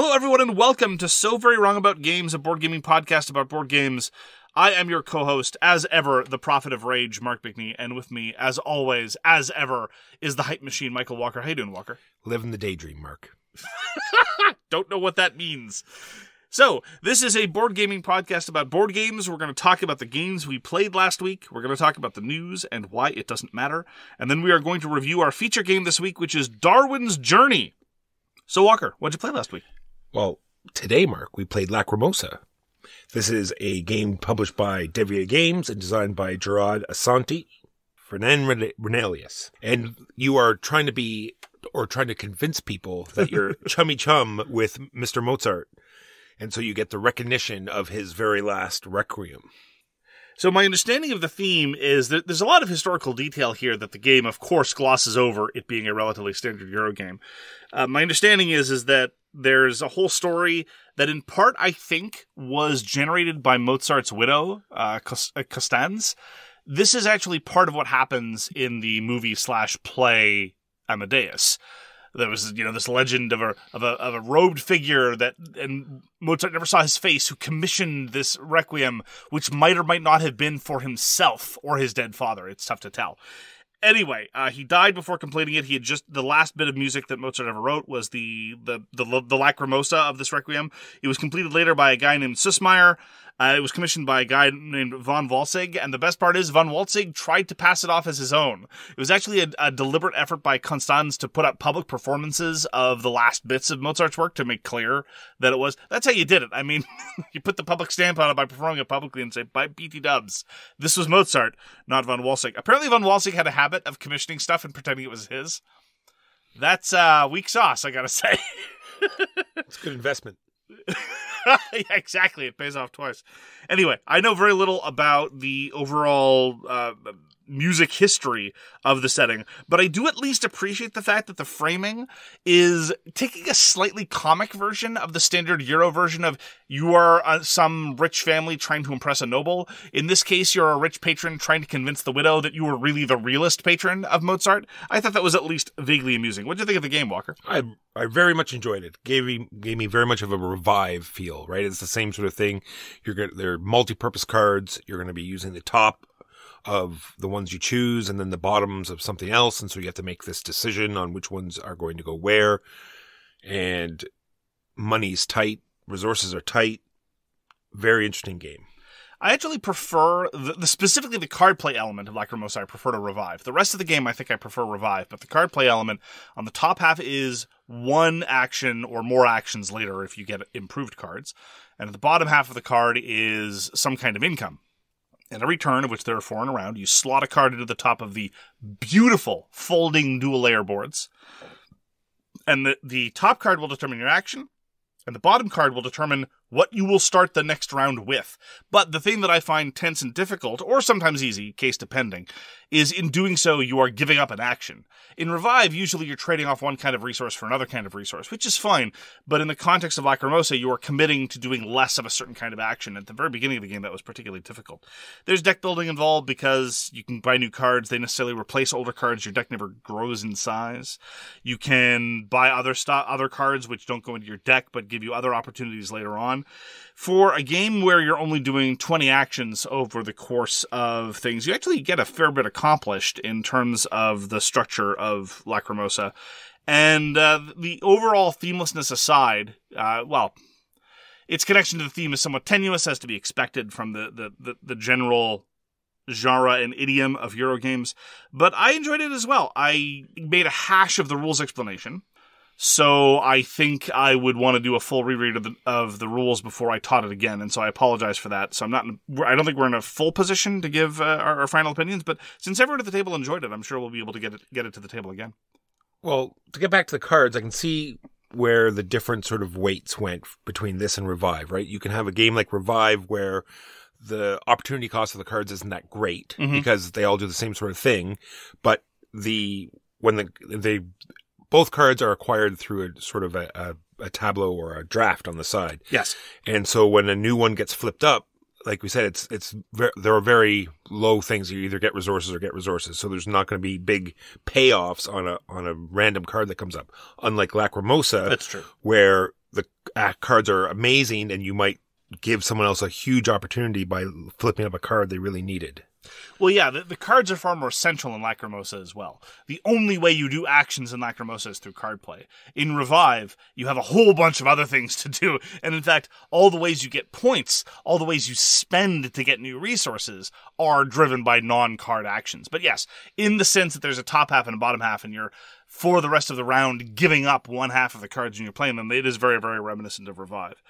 Hello, everyone, and welcome to So Very Wrong About Games, a board gaming podcast about board games. I am your co-host, as ever, the Prophet of Rage, Mark Bickney, and with me, as always, as ever, is the hype machine, Michael Walker. How you doing, Walker? Living the daydream, Mark. Don't know what that means. So, this is a board gaming podcast about board games. We're going to talk about the games we played last week. We're going to talk about the news and why it doesn't matter. And then we are going to review our feature game this week, which is Darwin's Journey. So, Walker, what'd you play last week? Well, today, Mark, we played Lacrimosa. This is a game published by Devir Games and designed by Gerard, Ascendi, Ferran, Renalias. And you are trying to convince people that you're chummy chum with Mr. Mozart. And so you get the recognition of his very last requiem. So my understanding of the theme is that there's a lot of historical detail here that the game, of course, glosses over, it being a relatively standard Euro game. My understanding is that there's a whole story that in part, I think, was generated by Mozart's widow, Constance. This is actually part of what happens in the movie/play Amadeus. There was, this legend of a robed figure and Mozart never saw his face, who commissioned this requiem, which might or might not have been for himself or his dead father. It's tough to tell. Anyway, he died before completing it. The last bit of music that Mozart ever wrote was the Lacrimosa of this requiem. It was completed later by a guy named Sussmayer. It was commissioned by a guy named von Walsegg, and the best part is von Walsegg tried to pass it off as his own. It was actually a deliberate effort by Constance to put up public performances of the last bits of Mozart's work to make clear that it was. That's how you did it. I mean, you put the public stamp on it by performing it publicly and say, by BT dubs, this was Mozart, not von Walsegg. Apparently von Walsegg had a habit of commissioning stuff and pretending it was his. That's weak sauce, I gotta say. It's a good investment. Yeah, exactly. It pays off twice. Anyway, I know very little about the overall music history of the setting, but I do at least appreciate the fact that the framing is taking a slightly comic version of the standard Euro version of you are some rich family trying to impress a noble. In this case, you're a rich patron trying to convince the widow that you were really the realist patron of Mozart. I thought that was at least vaguely amusing. What did you think of the game, Walker? I very much enjoyed it. Gave me very much of a Revive feel, right? It's the same sort of thing. They're multi-purpose cards. You're going to be using the top of the ones you choose and then the bottoms of something else. And so you have to make this decision on which ones are going to go where. And money's tight. Resources are tight. Very interesting game. I actually prefer, specifically the card play element of Lacrimosa, I prefer to Revive. The rest of the game, I think I prefer Revive, but the card play element on the top half is one action or more actions later if you get improved cards. And at the bottom half of the card is some kind of income. And every turn, of which there are 4 in a round, you slot a card into the top of the beautiful folding dual layer boards. And the top card will determine your action, and the bottom card will determine what you will start the next round with. But the thing that I find tense and difficult, or sometimes easy, case depending, is in doing so, you are giving up an action. In Revive, usually you're trading off one kind of resource for another kind of resource, which is fine. But in the context of Lacrimosa, you are committing to doing less of a certain kind of action. At the very beginning of the game, that was particularly difficult. There's deck building involved because you can buy new cards. They necessarily replace older cards. Your deck never grows in size. You can buy other cards which don't go into your deck, but give you other opportunities later on. For a game where you're only doing 20 actions over the course of things, you actually get a fair bit accomplished in terms of the structure of Lacrimosa. And the overall themelessness aside, its connection to the theme is somewhat tenuous, as to be expected from the general genre and idiom of Eurogames. But I enjoyed it as well. I made a hash of the rules explanation. So I think I would want to do a full reread of the rules before I taught it again, and so I apologize for that. So I don't think we're in a full position to give our final opinions, but since everyone at the table enjoyed it, I'm sure we'll be able to get it to the table again. Well, to get back to the cards, I can see where the different sort of weights went between this and Revive, right? You can have a game like Revive where the opportunity cost of the cards isn't that great because they all do the same sort of thing, but both cards are acquired through a sort of a tableau or a draft on the side. Yes. And so when a new one gets flipped up, like we said, there are very low things. You either get resources or get resources. So there's not going to be big payoffs on a random card that comes up. Unlike Lacrimosa, that's true, where the cards are amazing, and you might give someone else a huge opportunity by flipping up a card they really needed. Well, yeah, the cards are far more central in Lacrimosa as well. The only way you do actions in Lacrimosa is through card play. In Revive, you have a whole bunch of other things to do. And in fact, all the ways you get points, all the ways you spend to get new resources are driven by non-card actions. But yes, in the sense that there's a top half and a bottom half, and you're, for the rest of the round, giving up one half of the cards when you're playing them, it is very, very reminiscent of Revive.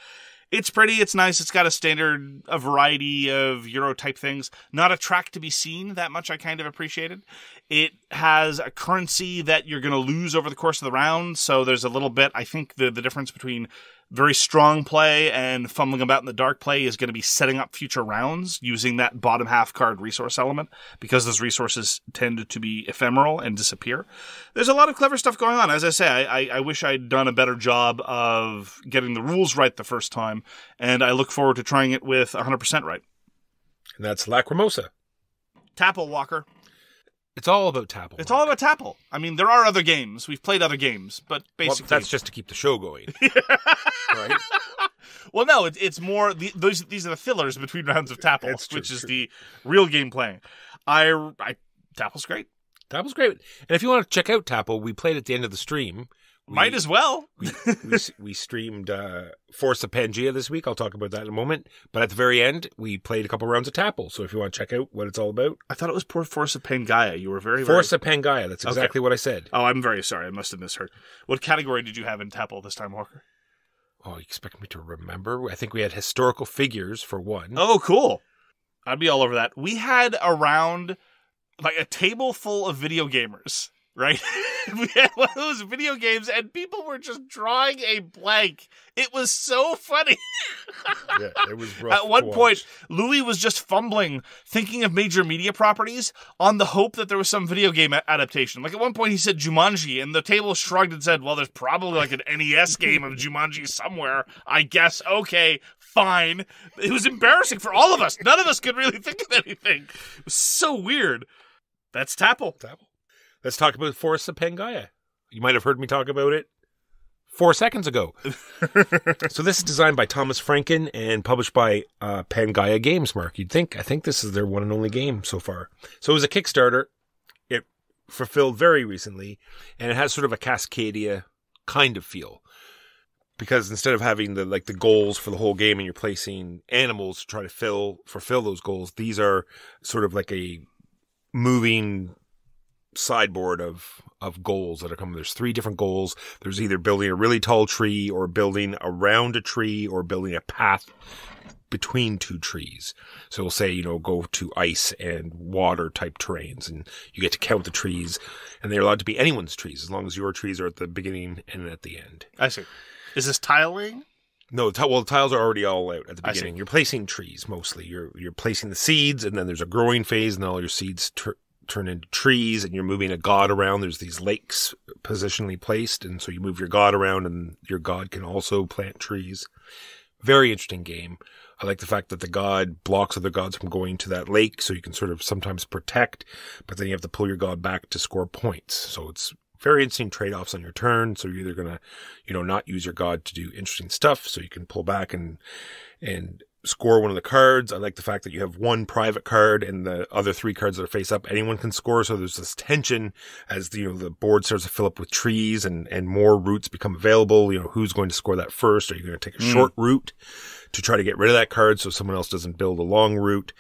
It's pretty, it's nice, it's got a variety of Euro-type things. Not a track to be seen, that much I kind of appreciated. It has a currency that you're going to lose over the course of the round, so there's a little bit, I think the difference between very strong play and fumbling about in the dark play is going to be setting up future rounds using that bottom half card resource element, because those resources tend to be ephemeral and disappear. There's a lot of clever stuff going on. As I say, I wish I'd done a better job of getting the rules right the first time, and I look forward to trying it with 100% right. And that's Lacrimosa. Tapple, Walker. It's all about Tapple. It's all about Tapple. I mean, there are other games. We've played other games, but basically... Well, that's just to keep the show going. Right? Well, no, it's more... These are the fillers between rounds of Tapple, which is the real game playing. Tapple's great. Tapple's great. And if you want to check out Tapple, we played at the end of the stream. Might as well. we streamed Force of Pangaia this week. I'll talk about that in a moment. But at the very end, we played a couple rounds of Tapple. So if you want to check out what it's all about. I thought it was Force of Pangaia. You were very... Force of Pangaia. That's exactly what I said. Oh, I'm very sorry. I must have misheard. What category did you have in Tapple this time, Walker? Oh, you expect me to remember? I think we had historical figures for one. Oh, cool. I'd be all over that. We had around like a table full of video gamers. Right? We had one of those video games and people were just drawing a blank. It was so funny. Yeah, it was rough. At one point, Louis was just fumbling, thinking of major media properties on the hope that there was some video game adaptation. Like at one point he said Jumanji and the table shrugged and said, well, there's probably like an NES game of Jumanji somewhere. I guess. Okay, fine. It was embarrassing for all of us. None of us could really think of anything. It was so weird. That's Tapple. Let's talk about Force of Pangaia. You might have heard me talk about it 4 seconds ago. So this is designed by Thomas Franken and published by Pangaia Games, Mark. I think this is their one and only game so far. So it was a Kickstarter. It fulfilled very recently, and it has sort of a Cascadia kind of feel. Because instead of having the goals for the whole game and you're placing animals to try to fulfill those goals, these are sort of like a moving sideboard of goals that are coming. There's 3 different goals. There's either building a really tall tree or building around a tree or building a path between 2 trees. So we'll say, go to ice and water type terrains, and you get to count the trees, and they're allowed to be anyone's trees as long as your trees are at the beginning and at the end. I see. Is this tiling? No, the tiles are already all out at the beginning. You're placing trees mostly. You're placing the seeds, and then there's a growing phase, and all your seeds turn into trees, and you're moving a god around. There's these lakes positionally placed, and so you move your god around, and your god can also plant trees. Very interesting game. I like the fact that the god blocks other gods from going to that lake, so you can sort of sometimes protect, but then you have to pull your god back to score points. So it's very interesting trade-offs on your turn. So you're either going to, not use your god to do interesting stuff, so you can pull back and score one of the cards. I like the fact that you have one private card and the other 3 cards that are face up, anyone can score. So there's this tension as the board starts to fill up with trees and more routes become available. Who's going to score that first? Are you going to take a short route to try to get rid of that card so someone else doesn't build a long route?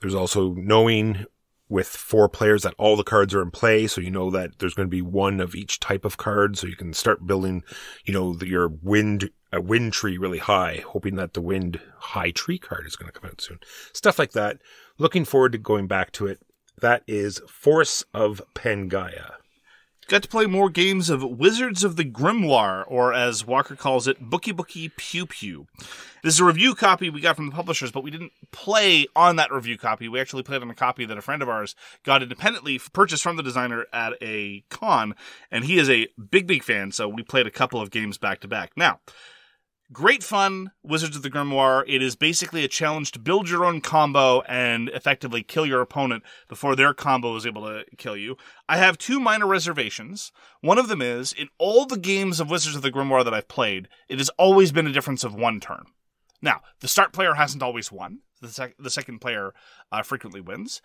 There's also knowing with 4 players that all the cards are in play. So that there's going to be one of each type of card. So you can start building, your a wind tree really high, hoping that the wind high tree card is going to come out soon. Stuff like that. Looking forward to going back to it. That is Force of Pangaia. Got to play more games of Wizards of the Grimoire, or as Walker calls it, Bookie Bookie Pew Pew. This is a review copy we got from the publishers, but we didn't play on that review copy. We actually played on a copy that a friend of ours got independently, purchased from the designer at a con, and he is a big, big fan, so we played a couple of games back to back. Now, Great fun, Wizards of the Grimoire. It is basically a challenge to build your own combo and effectively kill your opponent before their combo is able to kill you. I have 2 minor reservations. One of them is, in all the games of Wizards of the Grimoire that I've played, it has always been a difference of 1 turn. Now, the start player hasn't always won. The second player frequently wins.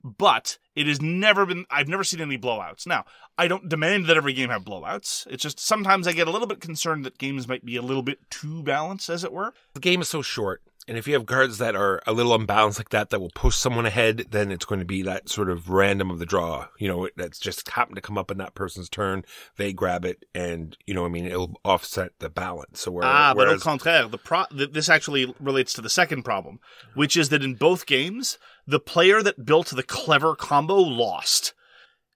But it has never been, I've never seen any blowouts. Now, I don't demand that every game have blowouts. It's just sometimes I get a little bit concerned that games might be a little bit too balanced, as it were. The game is so short. And if you have cards that are a little unbalanced like that will push someone ahead, then it's going to be that sort of random of the draw. That's just happened to come up in that person's turn. They grab it and, it'll offset the balance. So but au contraire, this actually relates to the second problem, which is that in both games, the player that built the clever combo lost.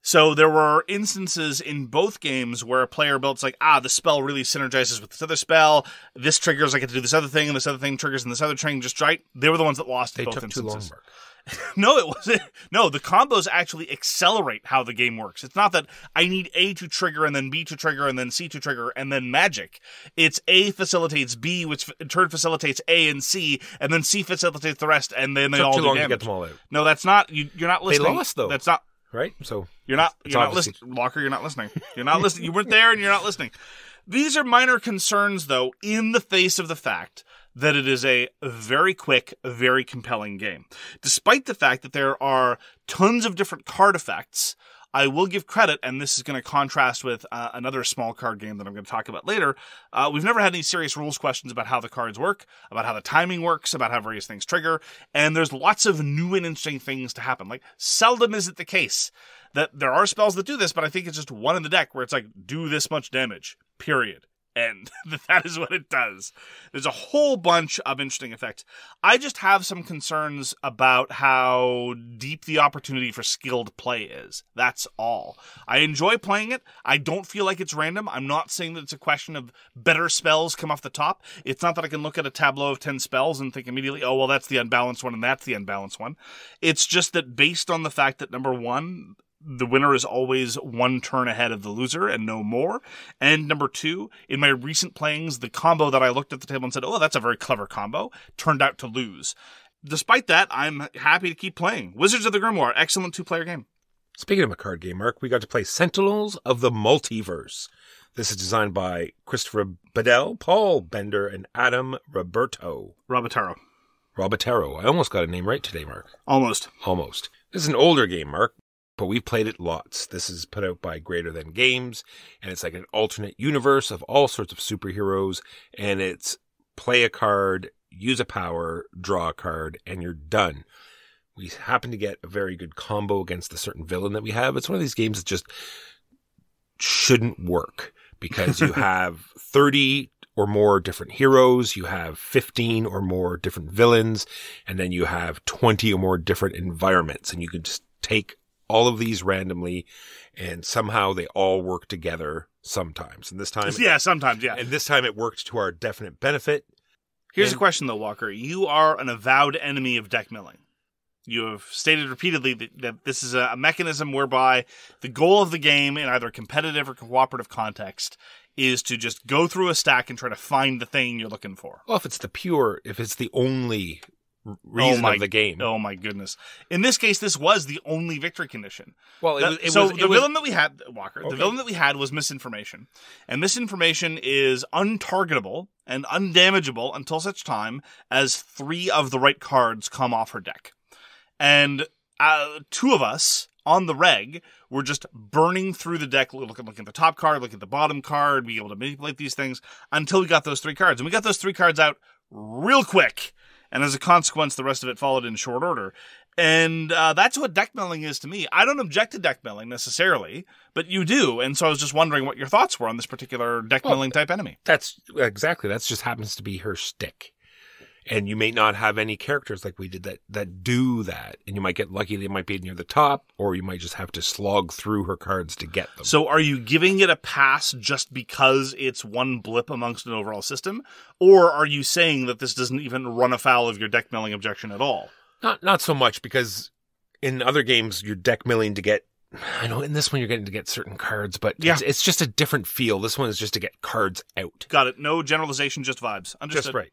So there were instances in both games where a player builds the spell really synergizes with this other spell. This triggers, I get to do this other thing, and this other thing triggers, and this other thing just right. They were the ones that lost in both instances. They took too long, Mark. No, it wasn't. No, the combos actually accelerate how the game works. It's not that I need A to trigger, and then B to trigger, and then C to trigger, and then magic. It's A facilitates B, which in turn facilitates A and C, and then C facilitates the rest, and then they all do damage. Took too long to get them all out. No, that's not. You're not listening. They lost, though. That's not. Right? So you're not listening. Walker, you're not listening. You're not listening. You weren't there and you're not listening. These are minor concerns, though, in the face of the fact that it is a very quick, very compelling game. Despite the fact that there are tons of different card effects, I will give credit, and this is going to contrast with another small card game that I'm going to talk about later. We've never had any serious rules questions about how the cards work, about how the timing works, about how various things trigger, and there's lots of new and interesting things to happen. Seldom is it the case that there are spells that do this, but I think it's just one in the deck where it's do this much damage, period. And that is what it does. There's a whole bunch of interesting effects. I just have some concerns about how deep the opportunity for skilled play is. That's all. I enjoy playing it. I don't feel like it's random. I'm not saying that it's a question of better spells come off the top. It's not that I can look at a tableau of 10 spells and think immediately, oh, well, that's the unbalanced one and that's the unbalanced one. It's just that based on the fact that, number one, the winner is always 1 turn ahead of the loser and no more. And number 2, in my recent playings, the combo that I looked at the table and said, oh, that's a very clever combo, turned out to lose. Despite that, I'm happy to keep playing. Wizards of the Grimoire, excellent 2-player game. Speaking of a card game, Mark, we got to play Sentinels of the Multiverse. This is designed by Christopher Badell, Paul Bender, and Adam Rebottaro. Rebottaro. I almost got a name right today, Mark. Almost. This is an older game, Mark, but we've played it lots. This is put out by Greater Than Games, and it's like an alternate universe of all sorts of superheroes, and it's play a card, use a power, draw a card, and you're done. We happen to get a very good combo against the certain villain that we have. It's one of these games that just shouldn't work because you have 30 or more different heroes, you have 15 or more different villains, and then you have 20 or more different environments, and you can just take all of these randomly, and somehow they all work together sometimes. And this time... Yeah, sometimes, yeah. And this time it worked to our definite benefit. Here's a question, though, Walker. You are an avowed enemy of deck milling. You have stated repeatedly that this is a mechanism whereby the goal of the game in either competitive or cooperative context is to just go through a stack and try to find the thing you're looking for. Well, if it's the only reason of the game. Oh my goodness. In this case, this was the only victory condition. Well, the villain that we had, Walker, okay. The villain that we had was misinformation. And misinformation is untargetable and undamageable until such time as 3 of the right cards come off her deck. And 2 of us on the reg were just burning through the deck, looking at the top card, looking at the bottom card, being able to manipulate these things until we got those 3 cards. And we got those 3 cards out real quick. And as a consequence, the rest of it followed in short order. And that's what deck milling is to me. I don't object to deck milling necessarily, but you do. And so I was just wondering what your thoughts were on this particular deck milling type enemy. That's just happens to be her shtick. And you may not have any characters like we did that do that. And you might get lucky they might be near the top, or you might just have to slog through her cards to get them. So are you giving it a pass just because it's one blip amongst an overall system? Or are you saying that this doesn't even run afoul of your deck milling objection at all? Not so much, because in other games, you're deck milling to get I know in this one you're getting to get certain cards, but Yeah. it's just a different feel. This one is just to get cards out. Got it. No generalization, just vibes. Understood. Just right.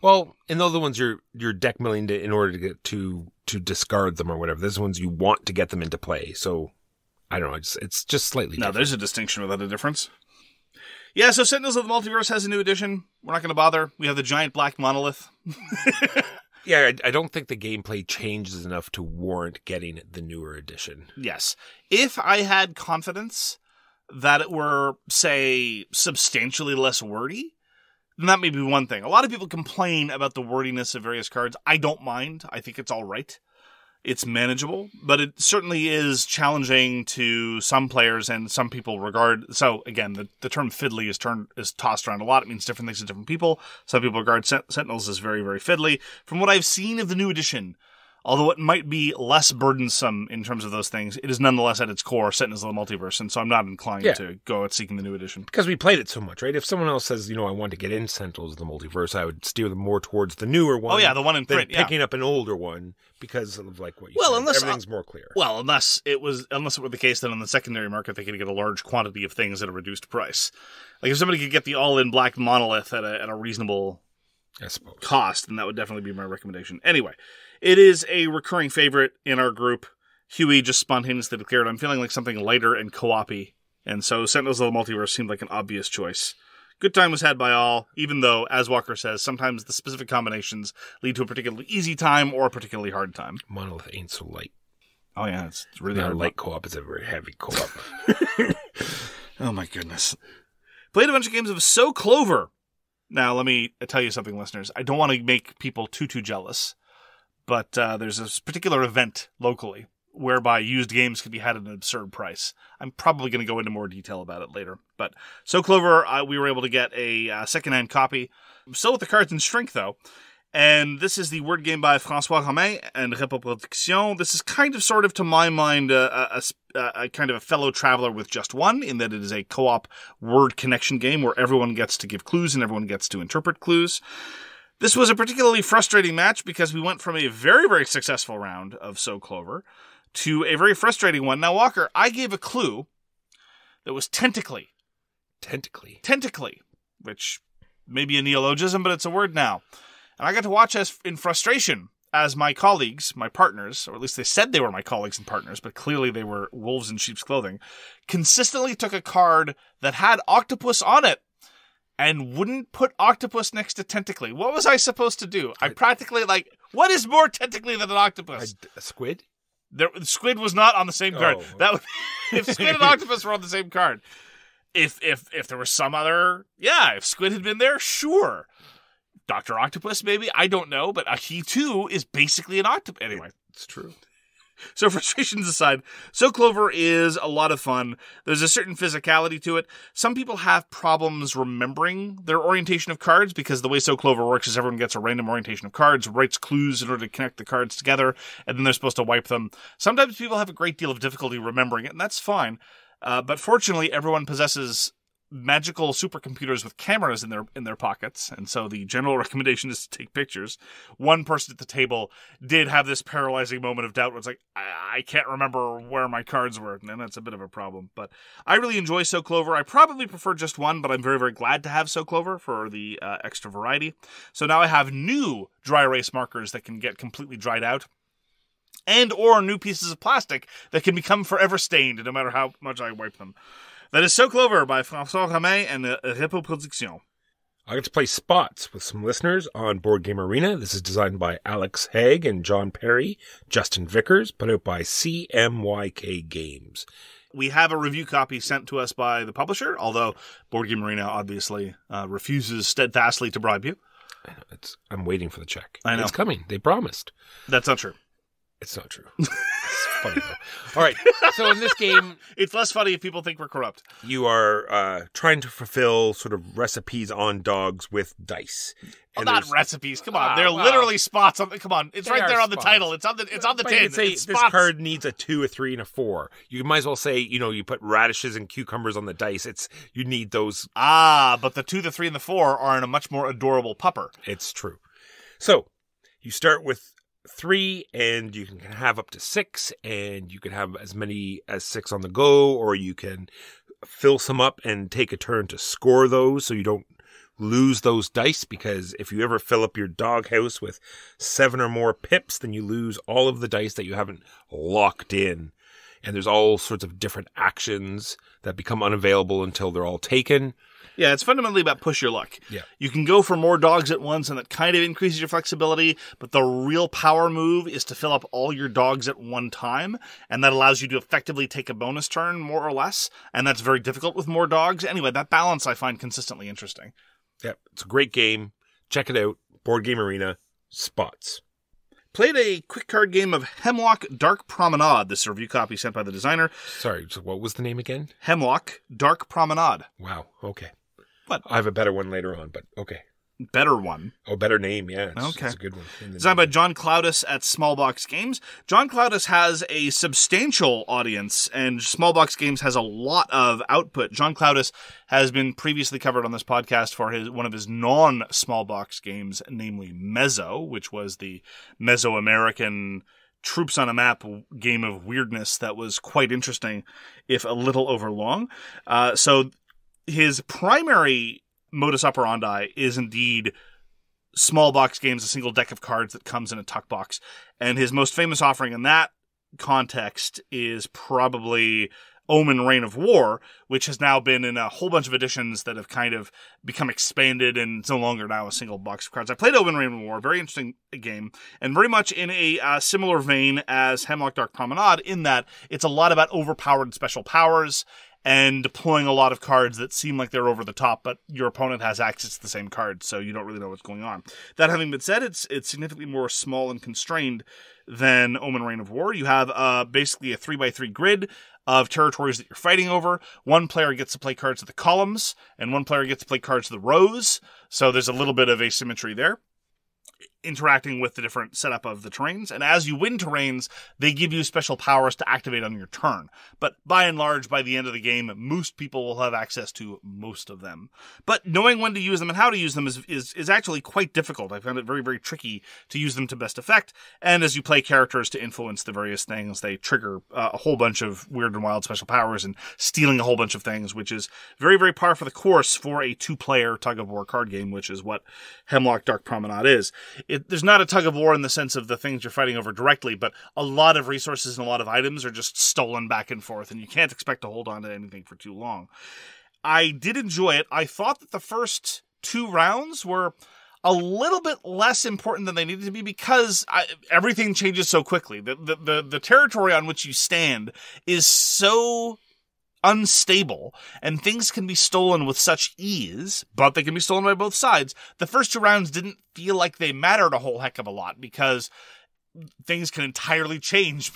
Well, in the other ones, you're deck milling in order to get to discard them or whatever. This one's you want to get them into play. So I don't know. It's just slightly different. There's a distinction without a difference. Yeah, so Sentinels of the Multiverse has a new edition. We're not going to bother. We have the giant black monolith. Yeah, I don't think the gameplay changes enough to warrant getting the newer edition. Yes. If I had confidence that it were, say, substantially less wordy, then that may be one thing. A lot of people complain about the wordiness of various cards. I don't mind. I think it's all right. It's manageable, but it certainly is challenging to some players and some people regard. So again, the term fiddly is tossed around a lot. It means different things to different people. Some people regard Sentinels as very, very fiddly. From what I've seen of the new edition, although it might be less burdensome in terms of those things, it is nonetheless at its core Sentinels of the Multiverse, and so I'm not inclined to go out seeking the new edition. Because we played it so much, right? If someone else says, I want to get into Sentinels of the Multiverse, I would steer them more towards the newer one. Oh yeah, the one in print. Picking up an older one because of like what you said. Everything's more clear. Well, unless it were the case that on the secondary market they could get a large quantity of things at a reduced price. Like if somebody could get the all-in black monolith at a reasonable cost, then that would definitely be my recommendation. Anyway, it is a recurring favorite in our group. Huey just spontaneously declared, I'm feeling like something lighter and co-op-y. And so Sentinels of the Multiverse seemed like an obvious choice. Good time was had by all, even though, as Walker says, sometimes the specific combinations lead to a particularly easy time or a particularly hard time. Monolith ain't so light. Oh yeah, it's really hard. Not light co-op is a very heavy co-op. Oh my goodness. Played a bunch of games of So Clover. Now, let me tell you something, listeners. I don't want to make people too jealous. But there's a particular event locally whereby used games can be had at an absurd price. I'm probably going to go into more detail about it later. But So Clover, we were able to get a secondhand copy. Still with the cards in shrink, though. And this is the word game by François Romain and Repos. This is kind of, sort of, to my mind, a kind of a fellow traveler with just one, in that it is a co-op word connection game where everyone gets to give clues and everyone gets to interpret clues. This was a particularly frustrating match because we went from a very, very successful round of So Clover to a very frustrating one. Now, Walker, I gave a clue that was tentacly. Tentacly, which may be a neologism, but it's a word now. And I got to watch as in frustration as my colleagues, my partners, or at least they said they were my colleagues and partners, but clearly they were wolves in sheep's clothing, consistently took a card that had octopus on it and wouldn't put octopus next to tentacly. What was I supposed to do? I practically, what is more tentacly than an octopus? A squid? Squid was not on the same card. That would, if squid and octopus were on the same card. If there was some other, if squid had been there, sure. Dr. Octopus, maybe? I don't know, but he too is basically an octopus. Anyway. It's true. So frustrations aside, So Clover is a lot of fun. There's a certain physicality to it. Some people have problems remembering their orientation of cards because the way So Clover works is everyone gets a random orientation of cards, writes clues in order to connect the cards together, and then they're supposed to wipe them. Sometimes people have a great deal of difficulty remembering it, and that's fine. But fortunately, everyone possesses magical supercomputers with cameras in their pockets, and so the general recommendation is to take pictures. One person at the table did have this paralyzing moment of doubt where it's like, I can't remember where my cards were, and that's a bit of a problem. But I really enjoy So Clover. I probably prefer just one, but I'm very, very glad to have So Clover for the extra variety. So now I have new dry erase markers that can get completely dried out, and or new pieces of plastic that can become forever stained no matter how much I wipe them. That is So Clover by François Romain and Repos. I get to play Spots with some listeners on Board Game Arena. This is designed by Alex Hague and John Perry, Justin Vickers, put out by CMYK Games. We have a review copy sent to us by the publisher, although Board Game Arena obviously refuses steadfastly to bribe you. I know, I'm waiting for the check. I know. It's coming. They promised. That's not true. It's not true. It's funny, though. All right. So in this game, it's less funny if people think we're corrupt. You are trying to fulfill sort of recipes on dogs with dice. And not recipes. Come on. They're literally spots on come on. It's right there on the title. It's on the tin. Say this card needs a 2, a 3, and a 4. You might as well say, you put radishes and cucumbers on the dice. You need those. But the 2, the 3, and the 4 are in a much more adorable pupper. It's true. So you start with 3, and you can have up to 6, and you can have as many as 6 on the go, or you can fill some up and take a turn to score those so you don't lose those dice, because if you ever fill up your doghouse with 7 or more pips, then you lose all of the dice that you haven't locked in. And there's all sorts of different actions that become unavailable until they're all taken. Yeah, it's fundamentally about push your luck. Yeah. You can go for more dogs at once, and that kind of increases your flexibility, but the real power move is to fill up all your dogs at one time, and that allows you to effectively take a bonus turn, more or less, and that's very difficult with more dogs. Anyway, that balance I find consistently interesting. Yeah, it's a great game. Check it out. Board Game Arena. Spots. Played a quick card game of Hemloch Dark Promenade. This is a review copy sent by the designer. Sorry, so what was the name again? Hemloch Dark Promenade. Wow, okay. What? I have a better one later on, but okay. Better one. Oh, better name, yeah. Okay. It's a good one. Designed by John Clowdus at Smallbox Games. John Clowdus has a substantial audience, and Smallbox Games has a lot of output. John Clowdus has been previously covered on this podcast for one of his non-Smallbox games, namely Mezzo, which was the Mesoamerican Troops on a Map game of weirdness that was quite interesting, if a little overlong. So his primary modus operandi is indeed small box games, a single deck of cards that comes in a tuck box. And his most famous offering in that context is probably Omen Reign of War, which has now been in a whole bunch of editions that have kind of become expanded and it's no longer now a single box of cards. I played Omen Reign of War, very interesting game, and very much in a similar vein as Hemloch Dark Promenade, in that it's a lot about overpowered special powers and deploying a lot of cards that seem like they're over the top, but your opponent has access to the same cards, so you don't really know what's going on. That having been said, it's significantly more small and constrained than Omen Reign of War. You have basically a 3x3 grid of territories that you're fighting over. One player gets to play cards of the columns, and one player gets to play cards of the rows, so there's a little bit of asymmetry there, interacting with the different setup of the terrains. And as you win terrains, they give you special powers to activate on your turn. But by and large, by the end of the game, most people will have access to most of them. But knowing when to use them and how to use them is actually quite difficult. I found it very, very tricky to use them to best effect. And as you play characters to influence the various things, they trigger a whole bunch of weird and wild special powers and stealing a whole bunch of things, which is very, very par for the course for a two-player tug-of-war card game, which is what Hemloch Dark Promenade is. There's not a tug of war in the sense of the things you're fighting over directly, but a lot of resources and a lot of items are just stolen back and forth, and you can't expect to hold on to anything for too long. I did enjoy it. I thought that the first 2 rounds were a little bit less important than they needed to be because everything changes so quickly. The territory on which you stand is so unstable, and things can be stolen with such ease, but they can be stolen by both sides. The first 2 rounds didn't feel like they mattered a whole heck of a lot because things can entirely change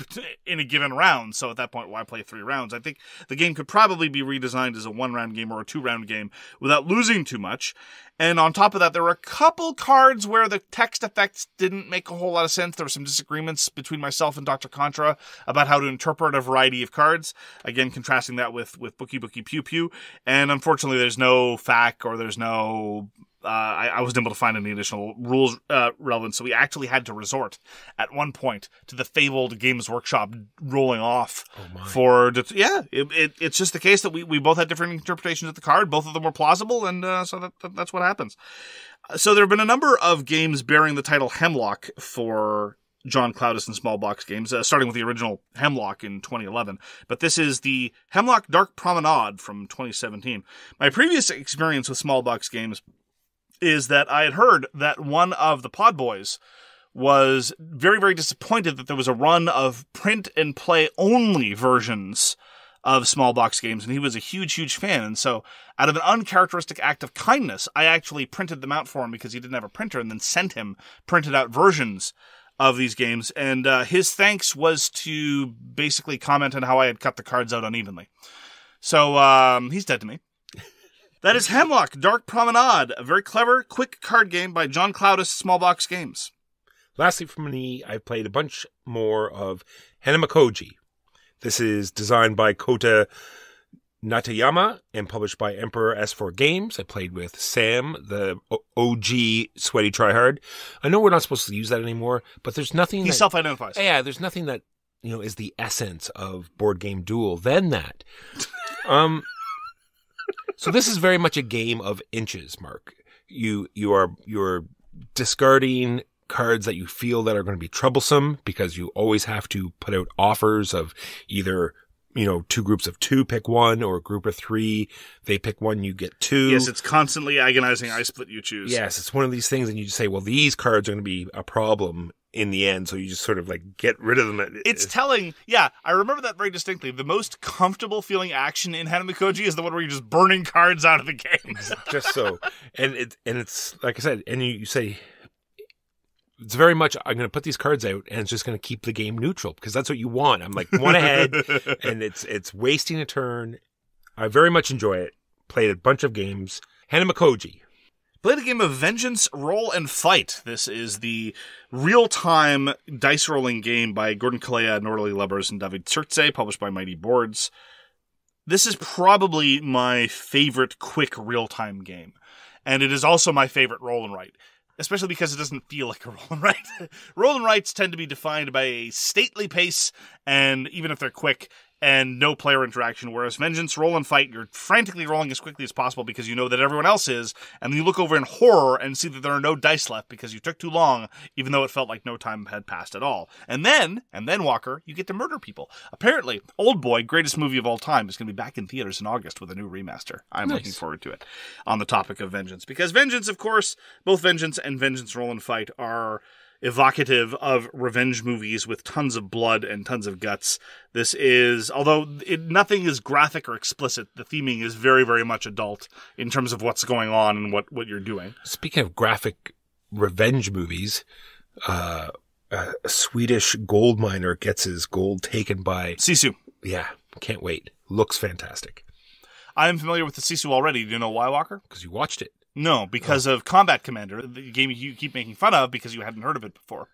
in a given round. So at that point, why play 3 rounds? I think the game could probably be redesigned as a 1-round game or a 2-round game without losing too much. And on top of that, there were a couple cards where the text effects didn't make a whole lot of sense. There were some disagreements between myself and Dr. Contra about how to interpret a variety of cards. Again, contrasting that with Bookie Pew Pew. And unfortunately, there's no FAQ or there's no I wasn't able to find any additional rules relevant, so we actually had to resort at one point to the fabled Games Workshop rolling off. It's just the case that we both had different interpretations of the card. Both of them were plausible, and so that's what happens. So there have been a number of games bearing the title Hemloch for John Clowdus and Small Box Games, starting with the original Hemloch in 2011. But this is the Hemloch Dark Promenade from 2017. My previous experience with Small Box Games is that I had heard that one of the pod boys was very, very disappointed that there was a run of print and play only versions of small box games, and he was a huge, huge fan. And so out of an uncharacteristic act of kindness, I actually printed them out for him because he didn't have a printer, and then sent him printed out versions of these games. And his thanks was to basically comment on how I had cut the cards out unevenly. So he's dead to me. That is Hemloch Dark Promenade, a very clever, quick card game by John Clowdus, Small Box Games. Lastly from me, I've played a bunch more of Hanamikoji. This is designed by Kota Natayama and published by Emperor S4 Games. I played with Sam, the OG sweaty tryhard. I know we're not supposed to use that anymore, but there's nothing. He self-identifies. Yeah, there's nothing that is the essence of board game duel than that. So this is very much a game of inches, Mark. You're discarding cards that you feel that are going to be troublesome because you always have to put out offers of either, two groups of two pick one, or a group of three, they pick one, you get two. Yes, it's constantly agonizing. I split, you choose. Yes, it's one of these things, and you just say, well, these cards are going to be a problem in the end, so you just sort of get rid of them. It's telling. Yeah, I remember that very distinctly. The most comfortable feeling action in Hanamikoji is the one where you're just burning cards out of the game. Just so. And it's like I said, and you say, it's very much, I'm going to put these cards out and it's just going to keep the game neutral because that's what you want. I'm one ahead and it's wasting a turn. I very much enjoy it. Played a bunch of games. Hanamikoji. Played a game of Vengeance, Roll, and Fight. This is the real-time dice rolling game by Gordon Kalea, Norley Lubbers, and David Turtze, published by Mighty Boards. This is probably my favorite quick real-time game. And it is also my favorite roll and write. Especially because it doesn't feel like a roll and write. Roll and writes tend to be defined by a stately pace, and even if they're quick, and no player interaction, whereas Vengeance, Roll, and Fight, you're frantically rolling as quickly as possible because you know that everyone else is, and then you look over in horror and see that there are no dice left because you took too long, even though it felt like no time had passed at all. And then, Walker, you get to murder people. Apparently, Old Boy, greatest movie of all time, is going to be back in theaters in August with a new remaster. I'm looking forward to it on the topic of Vengeance. Because Vengeance, of course, both Vengeance and Vengeance, Roll, and Fight are evocative of revenge movies with tons of blood and tons of guts. This is, although nothing is graphic or explicit, the theming is very, very much adult in terms of what's going on and what you're doing. Speaking of graphic revenge movies, a Swedish gold miner gets his gold taken by Sisu. Yeah, can't wait. Looks fantastic. I am familiar with the Sisu already. Do you know why, Walker? Because you watched it. No, because of Combat Commander, the game you keep making fun of because you hadn't heard of it before.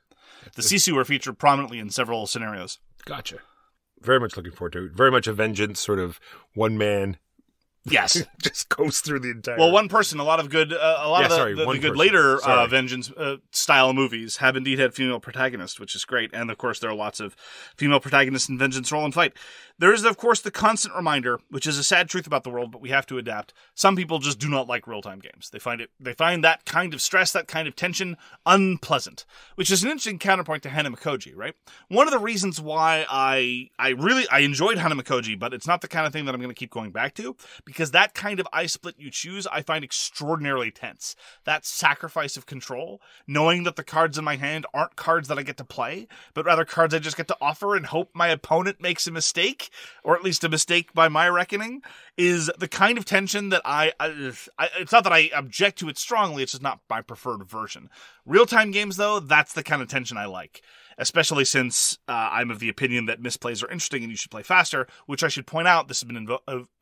The Sisu are featured prominently in several scenarios. Gotcha. Very much looking forward to it. Very much a Vengeance, sort of one man. Yes, just goes through the entire. Well, one person. A lot of good. The good later Vengeance style movies have indeed had female protagonists, which is great. And of course, there are lots of female protagonists in Vengeance, Roll, and Fight. There is, of course, the constant reminder, which is a sad truth about the world, but we have to adapt. Some people just do not like real-time games. They find that kind of stress, that kind of tension, unpleasant. Which is an interesting counterpoint to Hanamikoji, right? One of the reasons why I enjoyed Hanamikoji, but it's not the kind of thing that I'm going to keep going back to, because that kind of I split you choose I find extraordinarily tense. That sacrifice of control, knowing that the cards in my hand aren't cards that I get to play, but rather cards I just get to offer and hope my opponent makes a mistake, or at least a mistake by my reckoning, is the kind of tension that it's not that I object to it strongly, it's just not my preferred version. Real-time games, though, that's the kind of tension I like. Especially since I'm of the opinion that misplays are interesting and you should play faster, which I should point out, this has been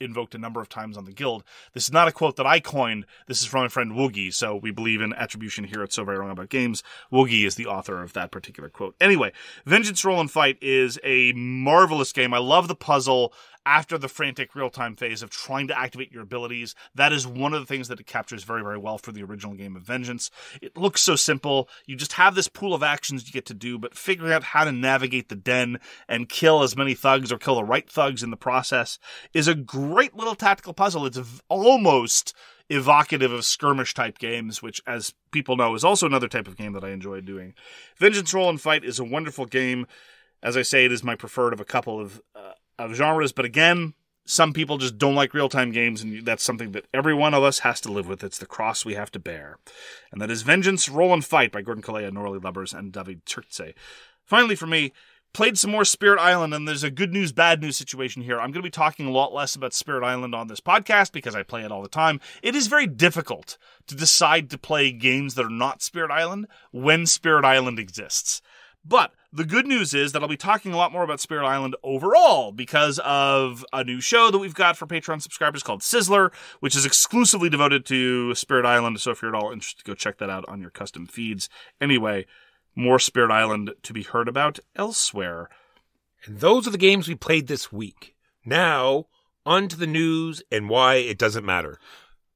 invoked a number of times on the Guild. This is not a quote that I coined. This is from my friend Woogie, so we believe in attribution here at So Very Wrong About Games. Woogie is the author of that particular quote. Anyway, Vengeance, Roll, and Fight is a marvelous game. I love the puzzle after the frantic real-time phase of trying to activate your abilities. That is one of the things that it captures very, very well for the original game of Vengeance. It looks so simple. You just have this pool of actions you get to do, but figuring out how to navigate the den and kill as many thugs or kill the right thugs in the process is a great little tactical puzzle. It's almost evocative of skirmish-type games, which, as people know, is also another type of game that I enjoy doing. Vengeance, Roll, and Fight is a wonderful game. As I say, it is my preferred of a couple of genres, but again, some people just don't like real-time games, and that's something that every one of us has to live with. It's the cross we have to bear. And that is Vengeance, Roll, and Fight by Gordon Kalea, Norley Lubbers, and David Turtze. Finally, for me, played some more Spirit Island, and there's a good news, bad news situation here. I'm going to be talking a lot less about Spirit Island on this podcast because I play it all the time. It is very difficult to decide to play games that are not Spirit Island when Spirit Island exists. But the good news is that I'll be talking a lot more about Spirit Island overall because of a new show that we've got for Patreon subscribers called Sizzler, which is exclusively devoted to Spirit Island. So if you're at all interested, go check that out on your custom feeds. Anyway, more Spirit Island to be heard about elsewhere. And those are the games we played this week. Now, On to the news and why it doesn't matter.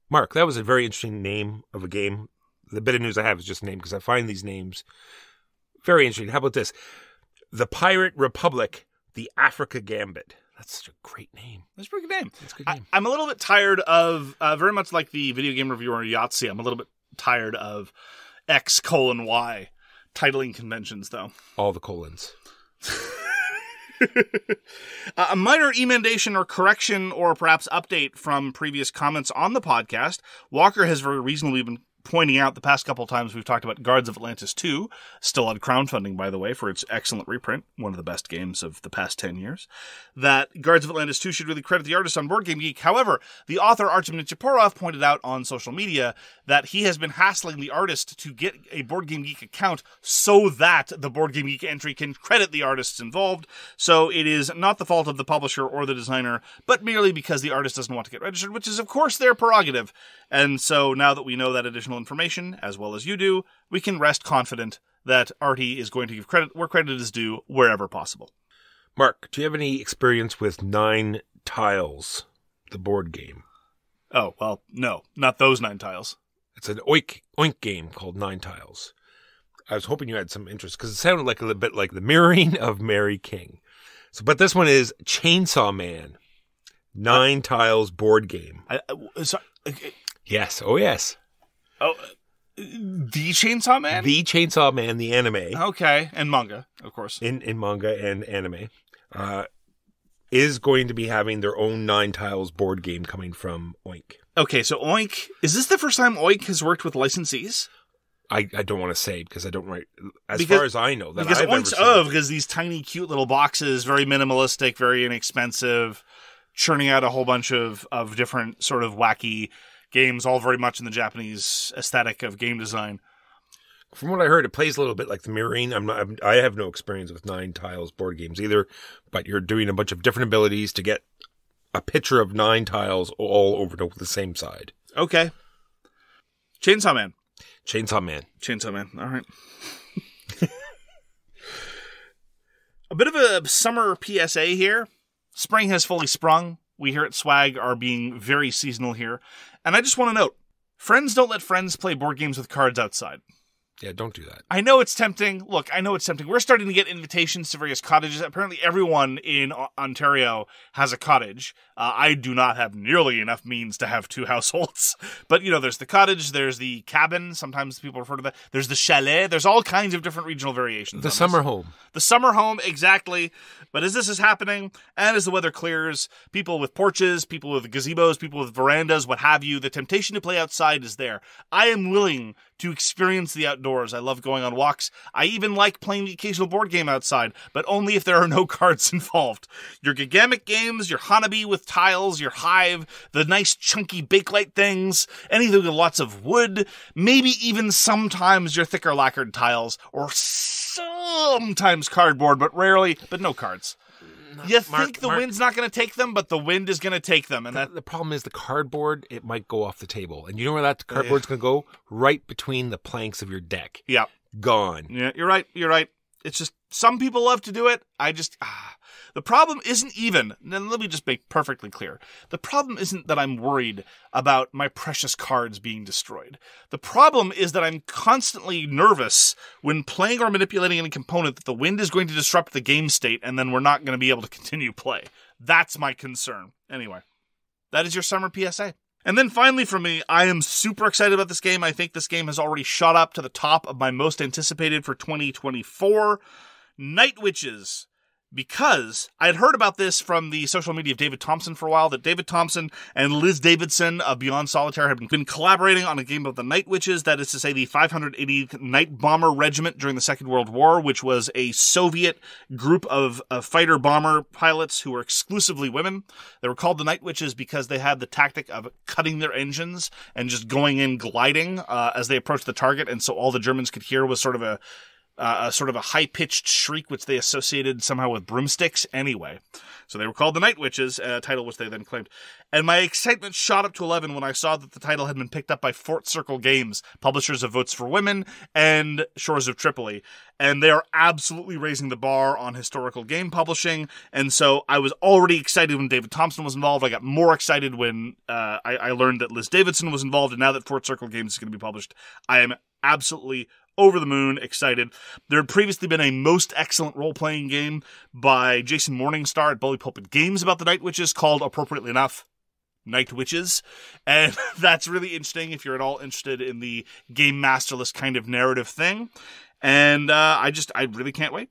Mark, that was a very interesting name of a game. The bit of news I have is just a name because I find these names very interesting. How about this? The Pirate Republic, the Africa Gambit. That's such a great name. That's a pretty good name. That's a good name. I'm a little bit tired of, very much like the video game reviewer Yahtzee, I'm a little bit tired of X:Y titling conventions, though. All the colons. A minor emendation or correction or perhaps update from previous comments on the podcast. Walker has very reasonably been pointing out the past couple of times we've talked about Guards of Atlantis II, still on crowdfunding, by the way, for its excellent reprint, one of the best games of the past 10 years, that Guards of Atlantis II should really credit the artist on Board Game Geek. However, the author Artem Nichiporov pointed out on social media that he has been hassling the artist to get a Board Game Geek account so that the Board Game Geek entry can credit the artists involved. So it is not the fault of the publisher or the designer, but merely because the artist doesn't want to get registered, which is, of course, their prerogative. And so now that we know that additional information, as well as you do, we can rest confident that Artie is going to give credit where credit is due wherever possible. Mark, do you have any experience with 9 Tiles, the board game? Oh, well, no, not those 9 tiles. It's an oink game called 9 Tiles. I was hoping you had some interest because it sounded like a little bit like the mirroring of Mary King. So, but this one is Chainsaw Man, 9 Tiles board game. Yes. Oh, yes. Oh, the Chainsaw Man? The Chainsaw Man, the anime. Okay, and manga, of course. In manga and anime. Is going to be having their own 9 Tiles board game coming from Oink. Okay, so Oink, is this the first time Oink has worked with licensees? I don't want to say because I don't write, far as I know. That because I've Oink's because these tiny, cute little boxes, very minimalistic, very inexpensive, churning out a whole bunch of different sort of wacky games, all very much in the Japanese aesthetic of game design. From what I heard, it plays a little bit like the mirroring. I have no experience with 9 Tiles board games either, but you're doing a bunch of different abilities to get a picture of 9 tiles all over the same side. Okay. Chainsaw Man. Chainsaw Man. Chainsaw Man. All right. A bit of a summer PSA here. Spring has fully sprung. We here at Swag are being very seasonal here. And I just want to note, friends don't let friends play board games with cards outside. Yeah, don't do that. I know it's tempting. Look, I know it's tempting. We're starting to get invitations to various cottages. Apparently everyone in Ontario has a cottage. I do not have nearly enough means to have 2 households. But, there's the cottage, there's the cabin. Sometimes people refer to that. There's the chalet. There's all kinds of different regional variations. The summer home. The summer home, exactly. But as this is happening, and as the weather clears, people with porches, people with gazebos, people with verandas, what have you, the temptation to play outside is there. I am willing to experience the outdoors. I love going on walks. I even like playing the occasional board game outside, but only if there are no cards involved. Your Gigamic games, your Hanabi with tiles, your Hive, the nice chunky Bakelite things, anything with lots of wood, maybe even sometimes your thicker lacquered tiles, or sometimes cardboard, but rarely, but no cards. You think the wind's not going to take them, but the wind is going to take them. And the problem is the cardboard, it might go off the table. And you know where that cardboard's going to go? Right between the planks of your deck. Yeah. Gone. Yeah, you're right. It's just, some people love to do it. The problem isn't even, and let me just make perfectly clear, the problem isn't that I'm worried about my precious cards being destroyed. The problem is that I'm constantly nervous when playing or manipulating any component that the wind is going to disrupt the game state and then we're not going to be able to continue play. That's my concern. Anyway, that is your summer PSA. And then finally for me, I am super excited about this game. I think this game has already shot up to the top of my most anticipated for 2024. Night Witches. Because I had heard about this from the social media of David Thompson for a while, that David Thompson and Liz Davidson of Beyond Solitaire have been collaborating on a game of the Night Witches, that is to say the 580th Night Bomber Regiment during the Second World War, which was a Soviet group of fighter bomber pilots who were exclusively women. They were called the Night Witches because they had the tactic of cutting their engines and just going in gliding as they approached the target, and so all the Germans could hear was sort of a a sort of a high-pitched shriek which they associated somehow with broomsticks anyway. So they were called the Night Witches, a title which they then claimed. And my excitement shot up to 11 when I saw that the title had been picked up by Fort Circle Games, publishers of Votes for Women and Shores of Tripoli. And they are absolutely raising the bar on historical game publishing. And so I was already excited when David Thompson was involved. I got more excited when I learned that Liz Davidson was involved. And now that Fort Circle Games is going to be published, I am absolutely over the moon, excited. There had previously been a most excellent role-playing game by Jason Morningstar at Bully Pulpit Games about the Night Witches called, appropriately enough, Night Witches. And that's really interesting if you're at all interested in the game masterless kind of narrative thing. And I really can't wait.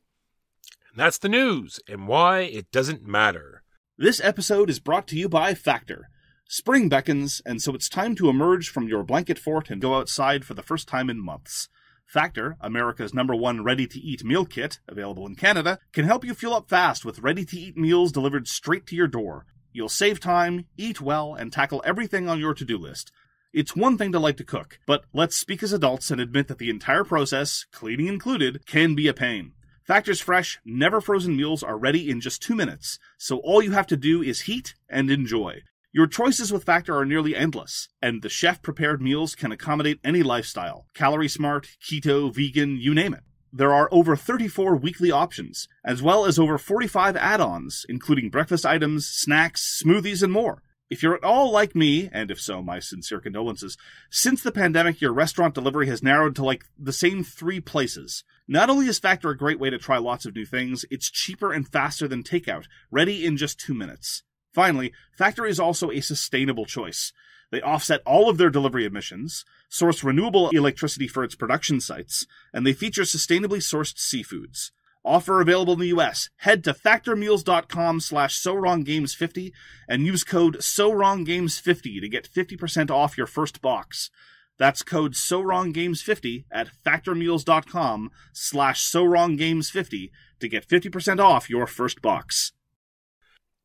That's the news and why it doesn't matter. This episode is brought to you by Factor. Spring beckons, and so it's time to emerge from your blanket fort and go outside for the first time in months. Factor, America's #1 ready-to-eat meal kit, available in Canada, can help you fuel up fast with ready-to-eat meals delivered straight to your door. You'll save time, eat well, and tackle everything on your to-do list. It's one thing to like to cook, but let's speak as adults and admit that the entire process, cleaning included, can be a pain. Factor's fresh, never-frozen meals are ready in just 2 minutes, so all you have to do is heat and enjoy. Your choices with Factor are nearly endless, and the chef-prepared meals can accommodate any lifestyle. Calorie smart, keto, vegan, you name it. There are over 34 weekly options, as well as over 45 add-ons, including breakfast items, snacks, smoothies, and more. If you're at all like me, and if so, my sincere condolences, since the pandemic, your restaurant delivery has narrowed to the same 3 places. Not only is Factor a great way to try lots of new things, it's cheaper and faster than takeout, ready in just 2 minutes. Finally, Factor is also a sustainable choice. They offset all of their delivery emissions, source renewable electricity for its production sites, and they feature sustainably sourced seafoods. Offer available in the US. Head to factormeals.com/SoWrongGames50 and use code SoWrongGames50 to get 50% off your first box. That's code SoWrongGames50 at factormeals.com/SoWrongGames50 to get 50% off your first box.